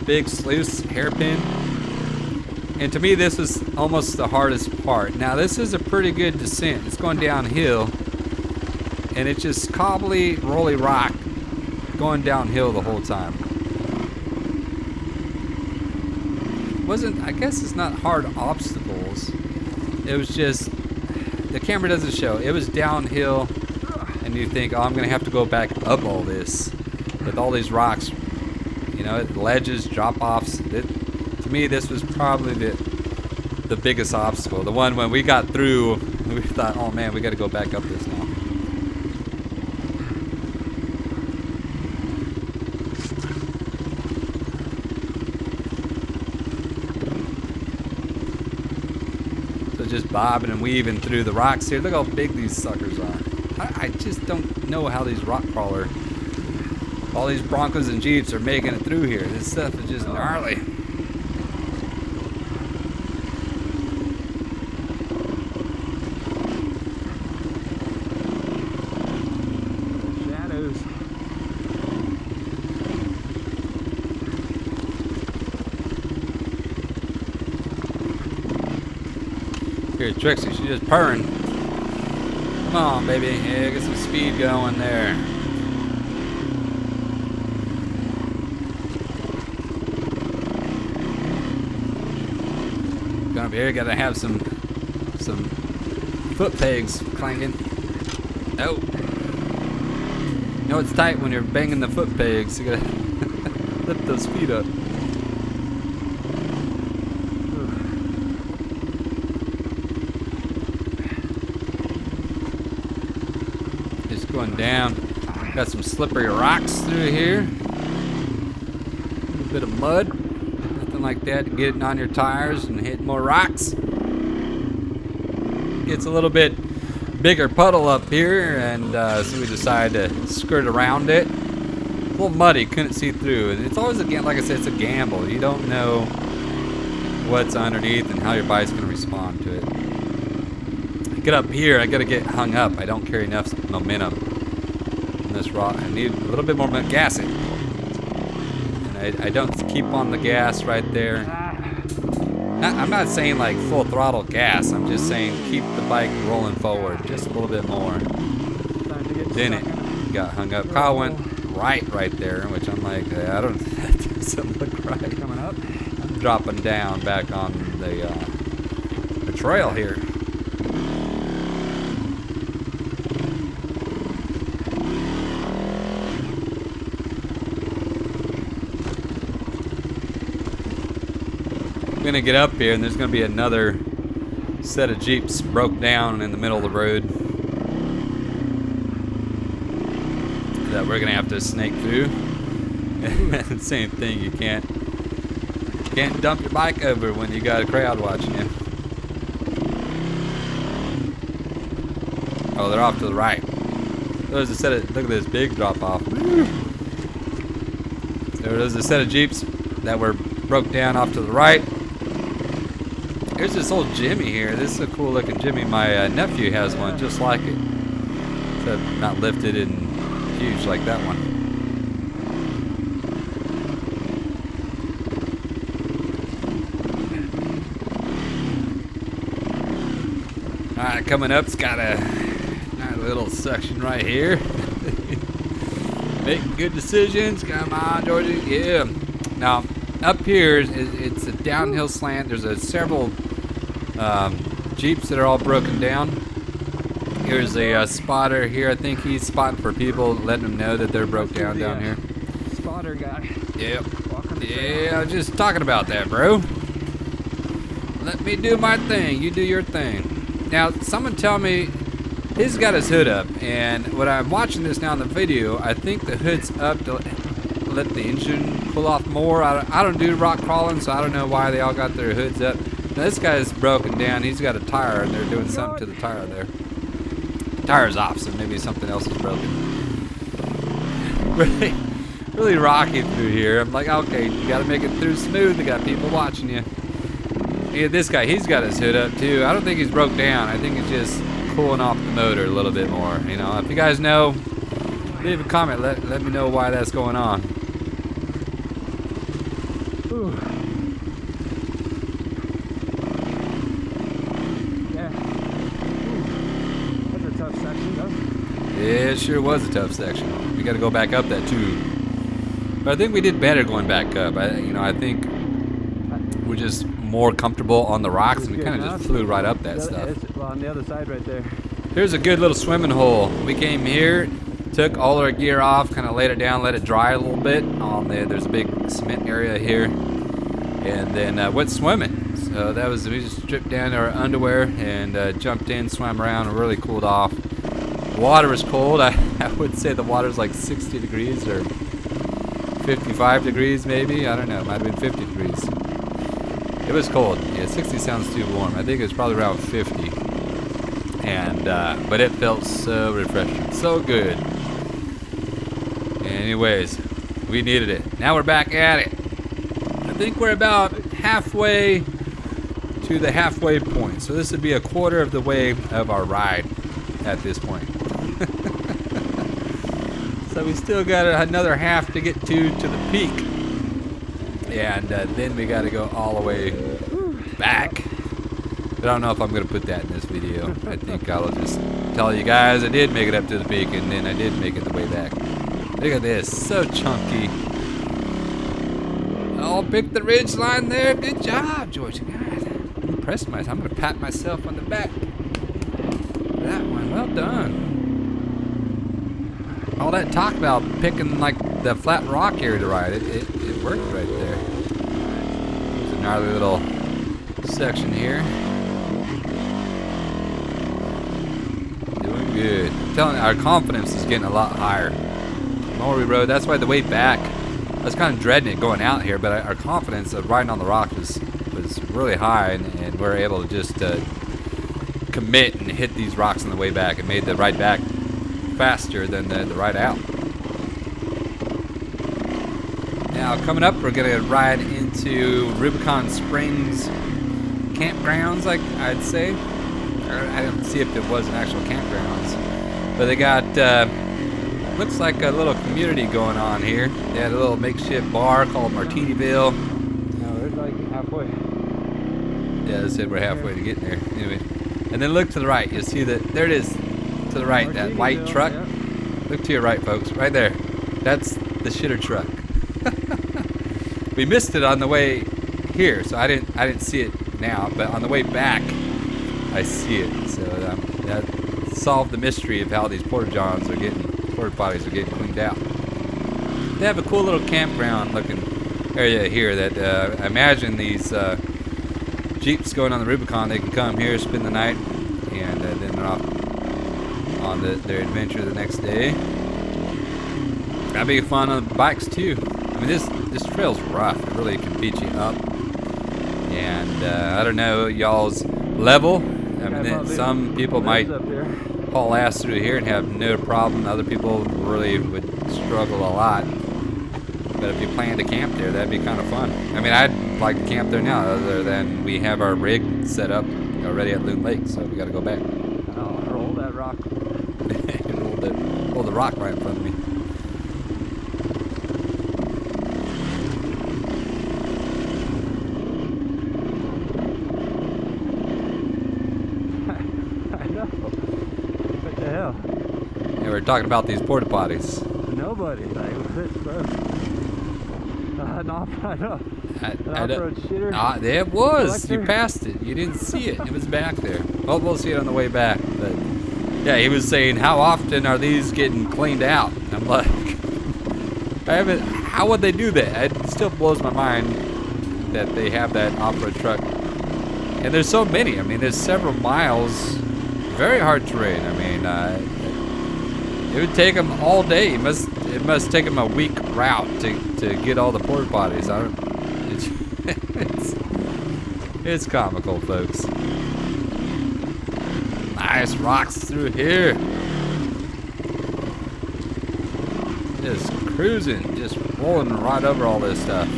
big sluice hairpin. And to me, this is almost the hardest part. Now, this is a pretty good descent. It's going downhill. And it's just cobbly, rolly rock going downhill the whole time. I guess it's not hard obstacles. It was just, the camera doesn't show. It was downhill, and you think, oh, I'm gonna have to go back up all this with all these rocks, you know, ledges, drop-offs. To me, this was probably the biggest obstacle. The one when we got through, we thought, oh man, we gotta go back up this now. Just bobbing and weaving through the rocks here. Look how big these suckers are. I just don't know how these rock crawler, all these Broncos and Jeeps are making it through here. This stuff is just gnarly. Shadows. Here, Trixie, she's just purring. Come on, baby. Yeah, get some speed going there. Come up here, gotta have some foot pegs clanking. Oh. You know it's tight when you're banging the foot pegs. You gotta lift those feet up. Going down. Got some slippery rocks through here. A little bit of mud. Nothing like that to get it on your tires and hit more rocks. Gets a little bit bigger puddle up here, and so we decided to skirt around it. A little muddy, couldn't see through. And it's always, again, like I said, it's a gamble. You don't know what's underneath and how your bike's going to respond to it. Get up here, I gotta get hung up. I don't carry enough momentum in this rock. I need a little bit more gas in. And I don't keep on the gas right there. I'm not saying like full throttle gas. I'm just saying keep the bike rolling forward just a little bit more. Then it got hung up. Kyle went right there, which I'm like, I don't. That doesn't look right. Coming up. I'm dropping down back on the trail here. Gonna get up here, and there's gonna be another set of Jeeps broke down in the middle of the road that we're gonna have to snake through. Same thing, you can't dump your bike over when you got a crowd watching you. Oh, they're off to the right. There's a set of, look at this big drop off. There's a set of Jeeps that were broke down off to the right. Here's this old Jimmy here. This is a cool looking Jimmy. My nephew has one just like it. Except not lifted and huge like that one. Alright, coming up, it's got a nice little section right here. Make good decisions. Come on, Georgie. Yeah. Now, up here, it's a downhill slant. There's several Jeeps that are all broken down. Here's a spotter here. I think he's spotting for people, letting them know that they're broke down here. Spotter guy. Yep. Yeah, I was just talking about that, bro. Let me do my thing. You do your thing. Now, someone tell me, he's got his hood up, and when I'm watching this now in the video, I think the hood's up to let the engine pull off more. I don't do rock crawling, so I don't know why they all got their hoods up. Now, this guy's broken down. He's got a tire, and they're doing something to the tire there. The tire's off, so maybe something else is broken. Really rocky through here. I'm like, okay, you got to make it through smooth. They got people watching you. Yeah, this guy, he's got his hood up too. I don't think he's broke down. I think it's just cooling off the motor a little bit more. You know, if you guys know, leave a comment. Let me know why that's going on. Ooh. Yeah. Ooh. That's a tough section, though. Yeah, it sure was a tough section. We got to go back up that too. But I think we did better going back up. I think we're just more comfortable on the rocks, and we kind of just flew right up that stuff. Well, on the other side right there. Here's a good little swimming hole. We came here, took all our gear off, kind of laid it down, let it dry a little bit. There's a big cement area here, and then went swimming. So that was, we just stripped down our underwear and jumped in, swam around, and really cooled off. The water was cold. I would say the water's like 60 degrees or 55 degrees maybe. I don't know. It might have been 50 degrees. It was cold. Yeah, 60 sounds too warm. I think it was probably around 50. And but it felt so refreshing, so good. Anyways, we needed it. Now we're back at it. I think we're about halfway to the halfway point. So this would be a quarter of the way of our ride at this point. So we still got another half to get to the peak. And then we got to go all the way back. But I don't know if I'm going to put that in this video. I think I'll just tell you guys I did make it up to the peak, and then I did make it the way back. Look at this, so chunky. Oh, pick the ridge line there. Good job, George. God, I'm impressed myself. I'm going to pat myself on the back. That one, well done. All that talk about picking like the flat rock area to ride, it worked right there. There's a gnarly little section here. Doing good. I'm telling you, our confidence is getting a lot higher. The more we rode, that's why the way back, I was kind of dreading it going out here, but our confidence of riding on the rock was really high, and we were able to just commit and hit these rocks on the way back, and made the ride back faster than the ride out. Now coming up, we're gonna ride into Rubicon Springs campgrounds, like I'd say. I didn't see if it was an actual campgrounds, but they got looks like a little community going on here. They had a little makeshift bar called Martiniville. No, we're like halfway. Yeah, they said we're halfway to getting there. Anyway, and then look to the right. You'll see that there it is to the right. That white truck. Yeah. Look to your right, folks. Right there. That's the shitter truck. We missed it on the way here, so I didn't see it now. But on the way back, I see it. So that solved the mystery of how these porta potties are getting cleaned out. They have a cool little campground looking area here that I imagine these Jeeps going on the Rubicon, they can come here, spend the night, and then they're off on their adventure the next day. That'd be fun on the bikes too. I mean, this trail's rough. It really can beat you up. And I don't know y'all's level. I mean, some people might haul ass through here and have no problem. Other people really would struggle a lot. But if you plan to camp there, that'd be kind of fun. I mean, I'd like to camp there now, other than we have our rig set up already at Loon Lake, so we got to go back. Oh, roll that rock. Roll the rock right in front of me. I know. What the hell? Yeah, we're talking about these porta potties. Nobody. Like, an off-road shitter. There it was. Collector? You passed it. You didn't see it. It was back there. Well, we'll see it on the way back. But yeah, he was saying, how often are these getting cleaned out? And I'm like, how would they do that? It still blows my mind that they have that off-road truck. And there's so many. I mean, there's several miles. Very hard terrain. I mean, it would take them all day. It must take them a week route to get all the porta potties. It's comical, folks. Nice rocks through here. Just cruising, just rolling right over all this stuff.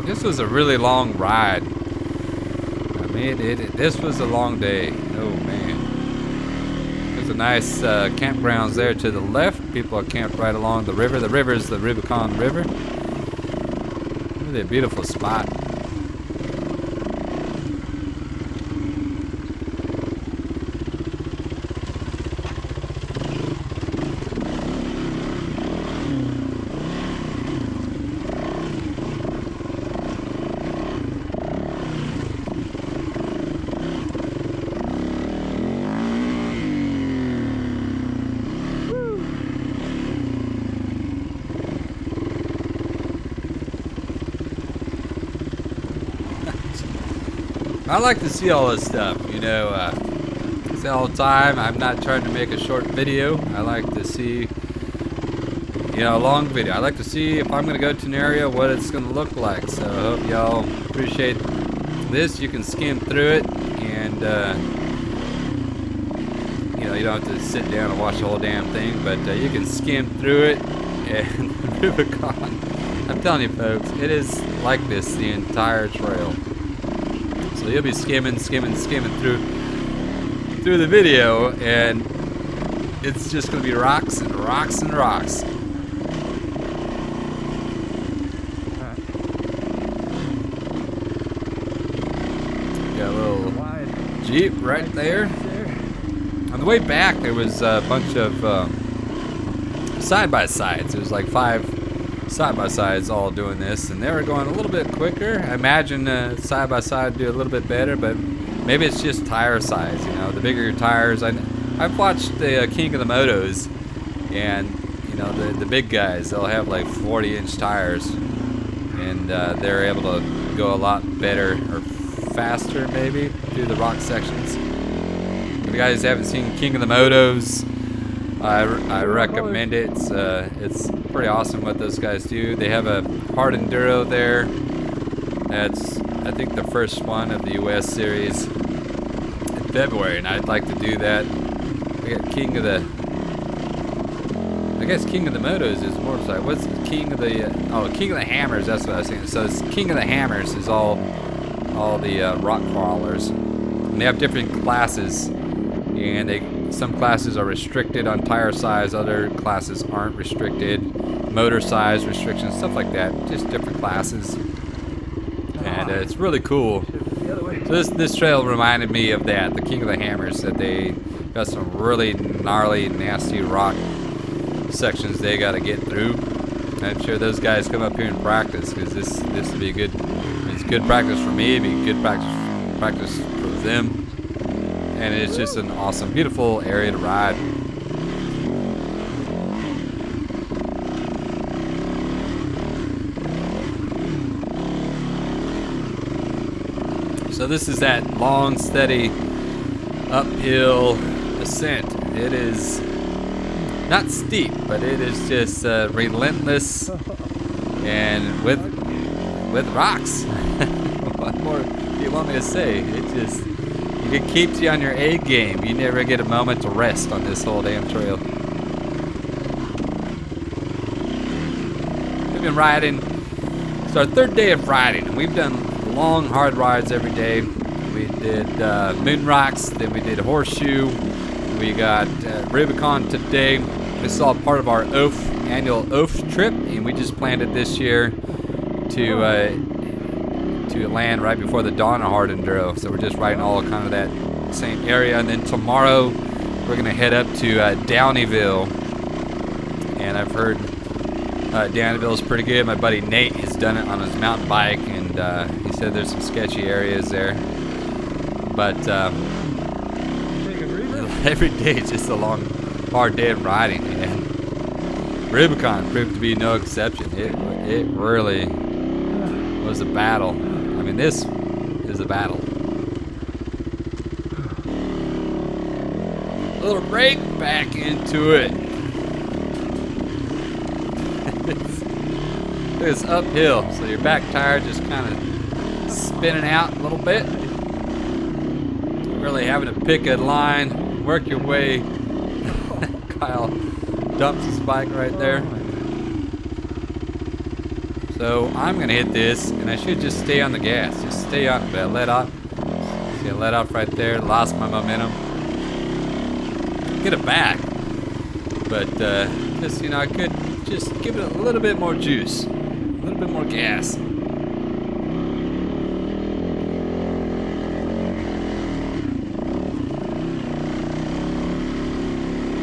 This was a really long ride. I mean, this was a long day. Oh man. There's a nice campgrounds there to the left. People are camped right along the river. The river is the Rubicon River. Really a beautiful spot. I like to see all this stuff, you know. I say all the time, I'm not trying to make a short video. I like to see, you know, a long video. I like to see if I'm going to go to an area, what it's going to look like. So I hope y'all appreciate this. You can skim through it, and, you know, you don't have to sit down and watch the whole damn thing, but you can skim through it. And Rubicon, I'm telling you folks, it is like this the entire trail. So you'll be skimming through the video, and it's just going to be rocks and rocks and rocks. Got a little Jeep right there. On the way back, there was a bunch of side-by-sides. There was like 5 side-by-sides all doing this, and they were going a little bit quicker. I imagine side-by-side do a little bit better, but maybe it's just tire size, you know. The bigger your tires. I've watched the King of the Motos, and you know, the big guys, they'll have like 40-inch tires, and they're able to go a lot better or faster maybe through the rock sections. For the guys who haven't seen King of the Motos, I recommend it. It's pretty awesome what those guys do. They have a Hard Enduro there. That's, I think, the first one of the US series in February, and I'd like to do that. We got King of the, I guess King of the Motos is motorcycle. What's King of the, King of the Hammers, that's what I was saying. So it's King of the Hammers is all the rock crawlers. And they have different classes, and some classes are restricted on tire size, other classes aren't restricted, motor size restrictions, stuff like that, just different classes. And it's really cool. So this trail reminded me of that, the King of the Hammers, that they got some really gnarly, nasty rock sections they got to get through. I'm sure those guys come up here and practice, because this would be good. It's good practice for me, it'd be good practice for them. And it's just an awesome, beautiful area to ride. So this is that long, steady, uphill ascent. It is not steep, but it is just relentless, and with rocks. What more do you want me to say? It just, you It keeps you on your A game. You never get a moment to rest on this whole damn trail. We've been riding. It's our third day of riding, and we've done long, hard rides every day. We did Moon Rocks, then we did Horseshoe. We got Rubicon today. This is all part of our annual OAF trip, and we just planned it this year to land right before the Donner Hard Enduro. So we're just riding all kind of that same area, and then tomorrow we're gonna head up to Downeyville, and I've heard Downeyville is pretty good. My buddy Nate has done it on his mountain bike, and he said there's some sketchy areas there, but every day it's just a long, hard day of riding, and Rubicon proved to be no exception. It really was a battle. I mean, this is a battle. A little break, back into it. It's uphill, so your back tire just kind of spinning out a little bit. Really having to pick a line, work your way. Kyle dumps his bike right there. So I'm gonna hit this, and I should just stay on the gas. Just stay on, but I let off. See, I let off right there, lost my momentum. Get it back, but just, you know, I could just give it a little bit more juice, a little bit more gas.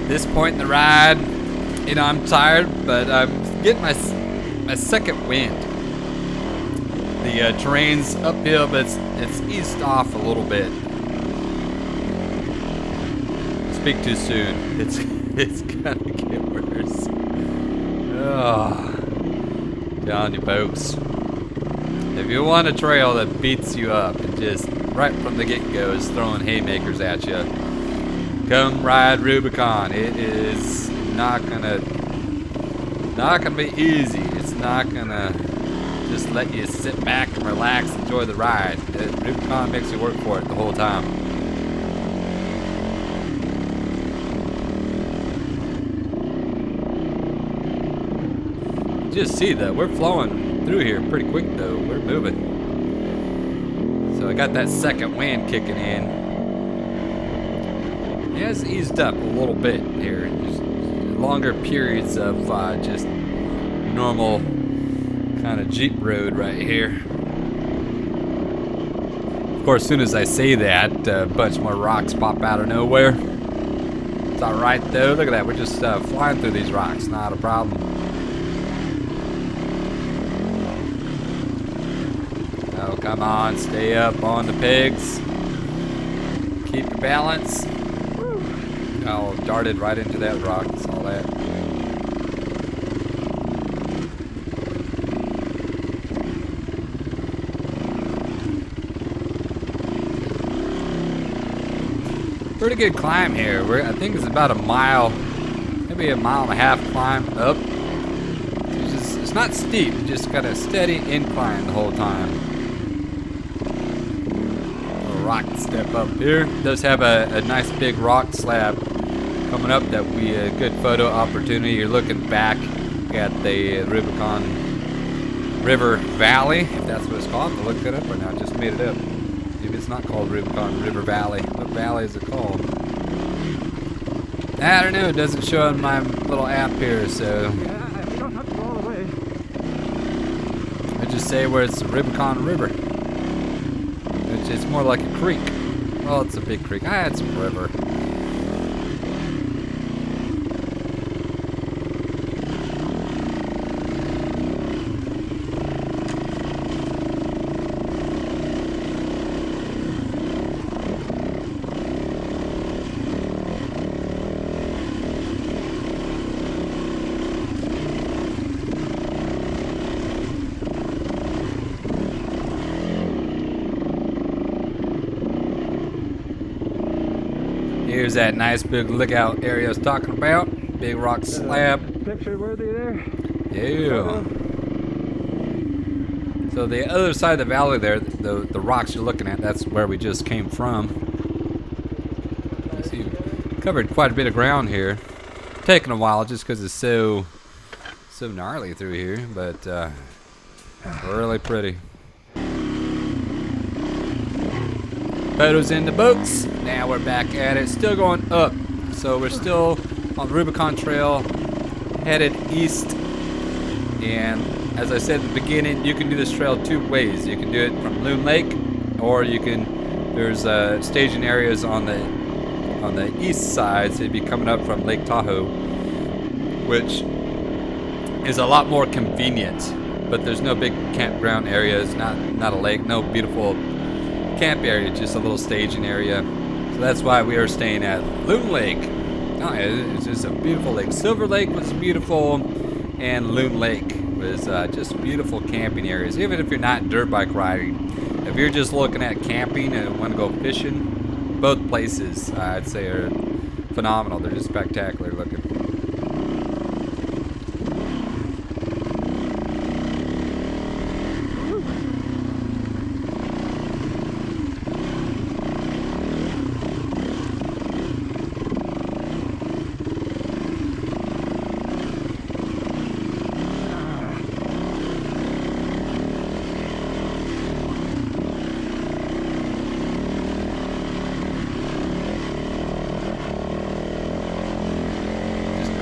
This point in the ride, you know, I'm tired, but I'm getting my second wind. The terrain's uphill, but it's eased off a little bit. Speak too soon. It's gonna get worse. Oh, telling you folks, if you want a trail that beats you up and just right from the get-go is throwing haymakers at you, come ride Rubicon. It is not gonna be easy. It's not gonna just let you sit back and relax, enjoy the ride. Rubicon makes you work for it the whole time. Just see that we're flowing through here pretty quick though. We're moving. So I got that second wind kicking in. It has eased up a little bit here. Just longer periods of just normal kind of Jeep road right here. Of course, as soon as I say that, a bunch more rocks pop out of nowhere. It's all right though. Look at that. We're just flying through these rocks. Not a problem. Oh, come on. Stay up on the pegs. Keep your balance. Oh, darted right into that rock. Saw that. Pretty good climb here. I think it's about a mile, maybe a mile and a half climb up. It's not steep, just got a steady incline the whole time. A rock step up here. It does have a nice big rock slab coming up that we a good photo opportunity. You're looking back at the Rubicon River Valley, if that's what it's called. To look it up right now. I just made it up. Maybe it's not called Rubicon River Valley. What valley is it called? I don't know. It doesn't show on my little app here, so. Yeah, we don't have to go all the way. I just say where it's the Rubicon River. It's more like a creek. Well, it's a big creek. It's a river. Here's that nice big lookout area I was talking about. Big rock slab. Picture worthy there. Yeah. So the other side of the valley there, the rocks you're looking at, that's where we just came from. So you've covered quite a bit of ground here. Taking a while just because it's so gnarly through here, but really pretty. Photos in the books. Now we're back at it. Still going up. So we're still on the Rubicon Trail, headed east. And as I said at the beginning, you can do this trail two ways. You can do it from Loon Lake, or you can. There's staging areas on the east side, so you'd be coming up from Lake Tahoe, which is a lot more convenient. But there's no big campground areas, not a lake, no beautiful camp area, just a little staging area. So that's why we are staying at Loon Lake. Oh, it's just a beautiful lake. Silver Lake was beautiful, and Loon Lake was just beautiful camping areas. Even if you're not dirt bike riding, if you're just looking at camping and want to go fishing, both places I'd say are phenomenal. They're just spectacular looking.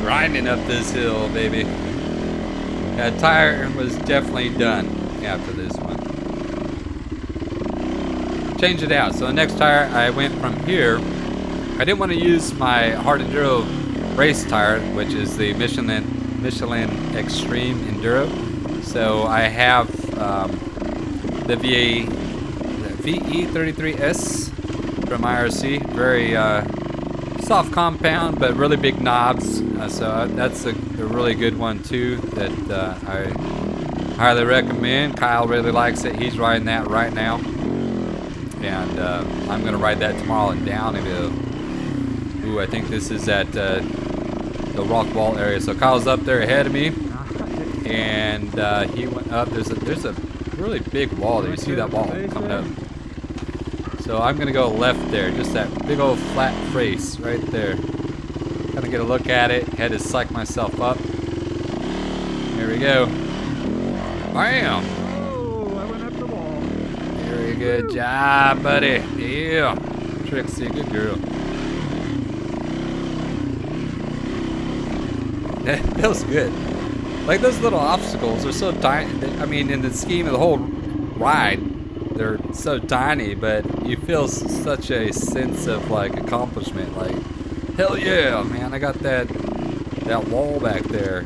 Grinding up this hill, baby. That tire was definitely done after this one. Change it out. So the next tire, I went from here. I didn't want to use my Hard Enduro race tire, which is the Michelin Extreme Enduro. So I have the VE33S from IRC. Very soft compound, but really big knobs. So that's a really good one too that I highly recommend. Kyle really likes it. He's riding that right now. And I'm going to ride that tomorrow in Downeyville. Ooh, I think this is at the rock wall area. So Kyle's up there ahead of me. And he went up. There's a really big wall there. You see that wall coming up. So I'm going to go left there. Just that big old flat face right there. Gonna get a look at it. Had to psych myself up. Here we go. Bam! Oh, I went up the wall. Very good job, buddy. Yeah. Trixie, good girl. That feels good. Like those little obstacles are so tiny. I mean, in the scheme of the whole ride, they're so tiny, but you feel such a sense of like accomplishment. Like, hell yeah, man, I got that wall back there.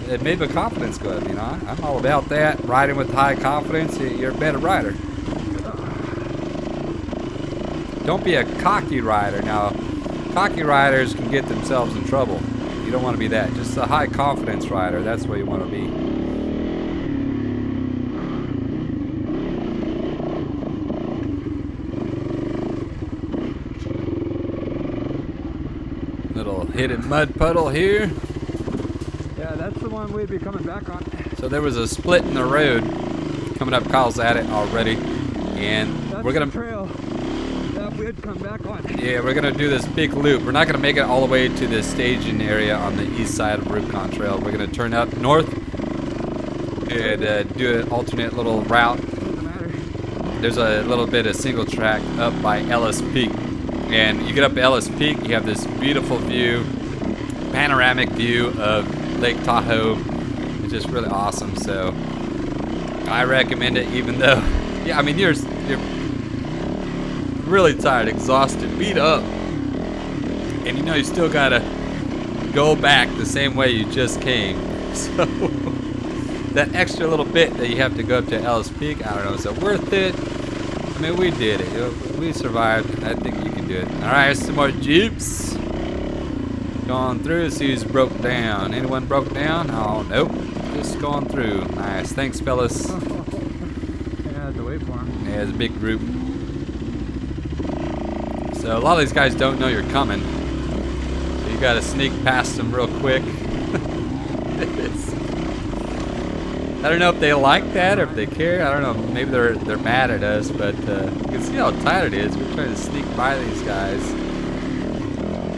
It made my confidence go up, you know. I'm all about that. Riding with high confidence, you're a better rider. Don't be a cocky rider. Now, cocky riders can get themselves in trouble. You don't want to be that. Just a high confidence rider, that's what you want to be. Little hidden mud puddle here. Yeah, that's the one we'd be coming back on. So there was a split in the road coming up. Kyle's at it already, and That's we're gonna the trail that we'd come back on. Yeah, we're gonna do this big loop. We're not gonna make it all the way to the staging area on the east side of Rubicon Trail. We're gonna turn up north and do an alternate little route. Doesn't matter. There's a little bit of single track up by Ellis Peak, and you get up to Ellis Peak, you have this beautiful view, panoramic view of Lake Tahoe. It's just really awesome. So I recommend it, even though, yeah, I mean, you're really tired, exhausted, beat up, and you know you still gotta go back the same way you just came. So that extra little bit that you have to go up to Ellis Peak, I don't know, is it worth it? I mean, we did it. We survived. I think you can do it. All right, some more Jeeps going through. See who's broke down. Anyone broke down? Oh, nope. Just going through. Nice. Thanks, fellas. Yeah, I had to wait for him. Yeah, it's a big group. So a lot of these guys don't know you're coming. So you gotta sneak past them real quick. I don't know if they like that or if they care. I don't know. Maybe they're mad at us, but you can see how tight it is. We're trying to sneak by these guys.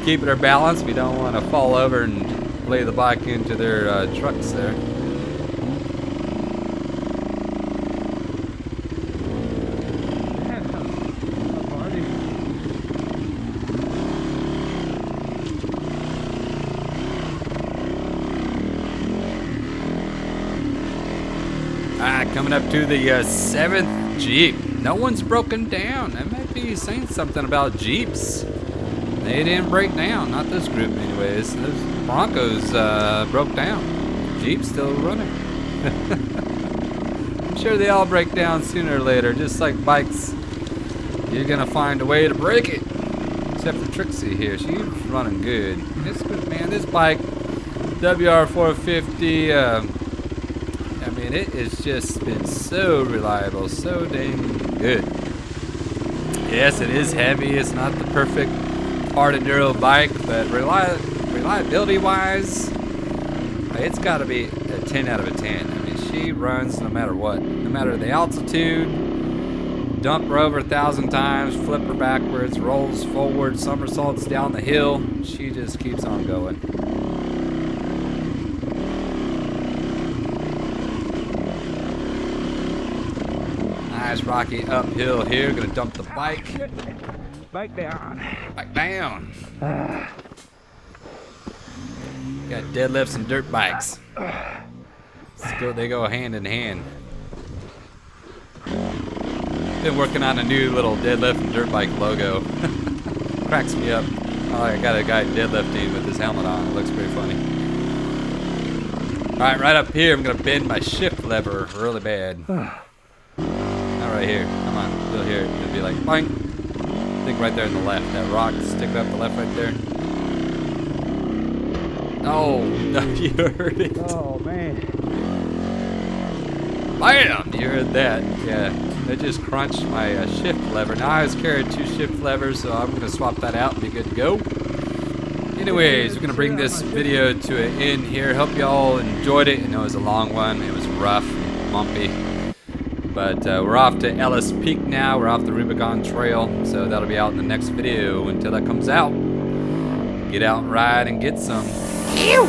Keeping our balance. We don't want to fall over and lay the bike into their trucks there. Coming up to the 7th Jeep. No one's broken down. That might be saying something about Jeeps. They didn't break down. Not this group anyways. Those Broncos broke down. Jeep's still running. I'm sure they all break down sooner or later. Just like bikes. You're going to find a way to break it. Except for Trixie here. She's running good. This good, man. This bike, WR450, I mean, it has just been so reliable, so dang good. Yes, it is heavy. It's not the perfect hard enduro bike, but reliability-wise, it's got to be a 10 out of a 10. I mean, she runs no matter what. No matter the altitude, dump her over 1,000 times, flip her backwards, rolls forward, somersaults down the hill. She just keeps on going. Nice rocky uphill here. Gonna dump the bike. Back down. Back down. Got deadlifts and dirt bikes. They go hand in hand. Been working on a new little deadlift and dirt bike logo. Cracks me up. Oh, I got a guy deadlifting with his helmet on. It looks pretty funny. Alright, right up here, I'm gonna bend my shift lever really bad. Right here, come on, you'll hear it. It'll be like boing. I think right there in the left, that rock sticking up the left right there. Oh, you heard it. Oh man. Bam! You heard that? Yeah, that just crunched my shift lever. Now I was carrying 2 shift levers, so I'm gonna swap that out and be good to go. Anyways, we're gonna bring this video to an end here. Hope y'all enjoyed it. I know it was a long one. It was rough, and bumpy. But we're off to Ellis Peak now. We're off the Rubicon Trail, so that'll be out in the next video. Until that comes out, get out and ride and get some. Ew.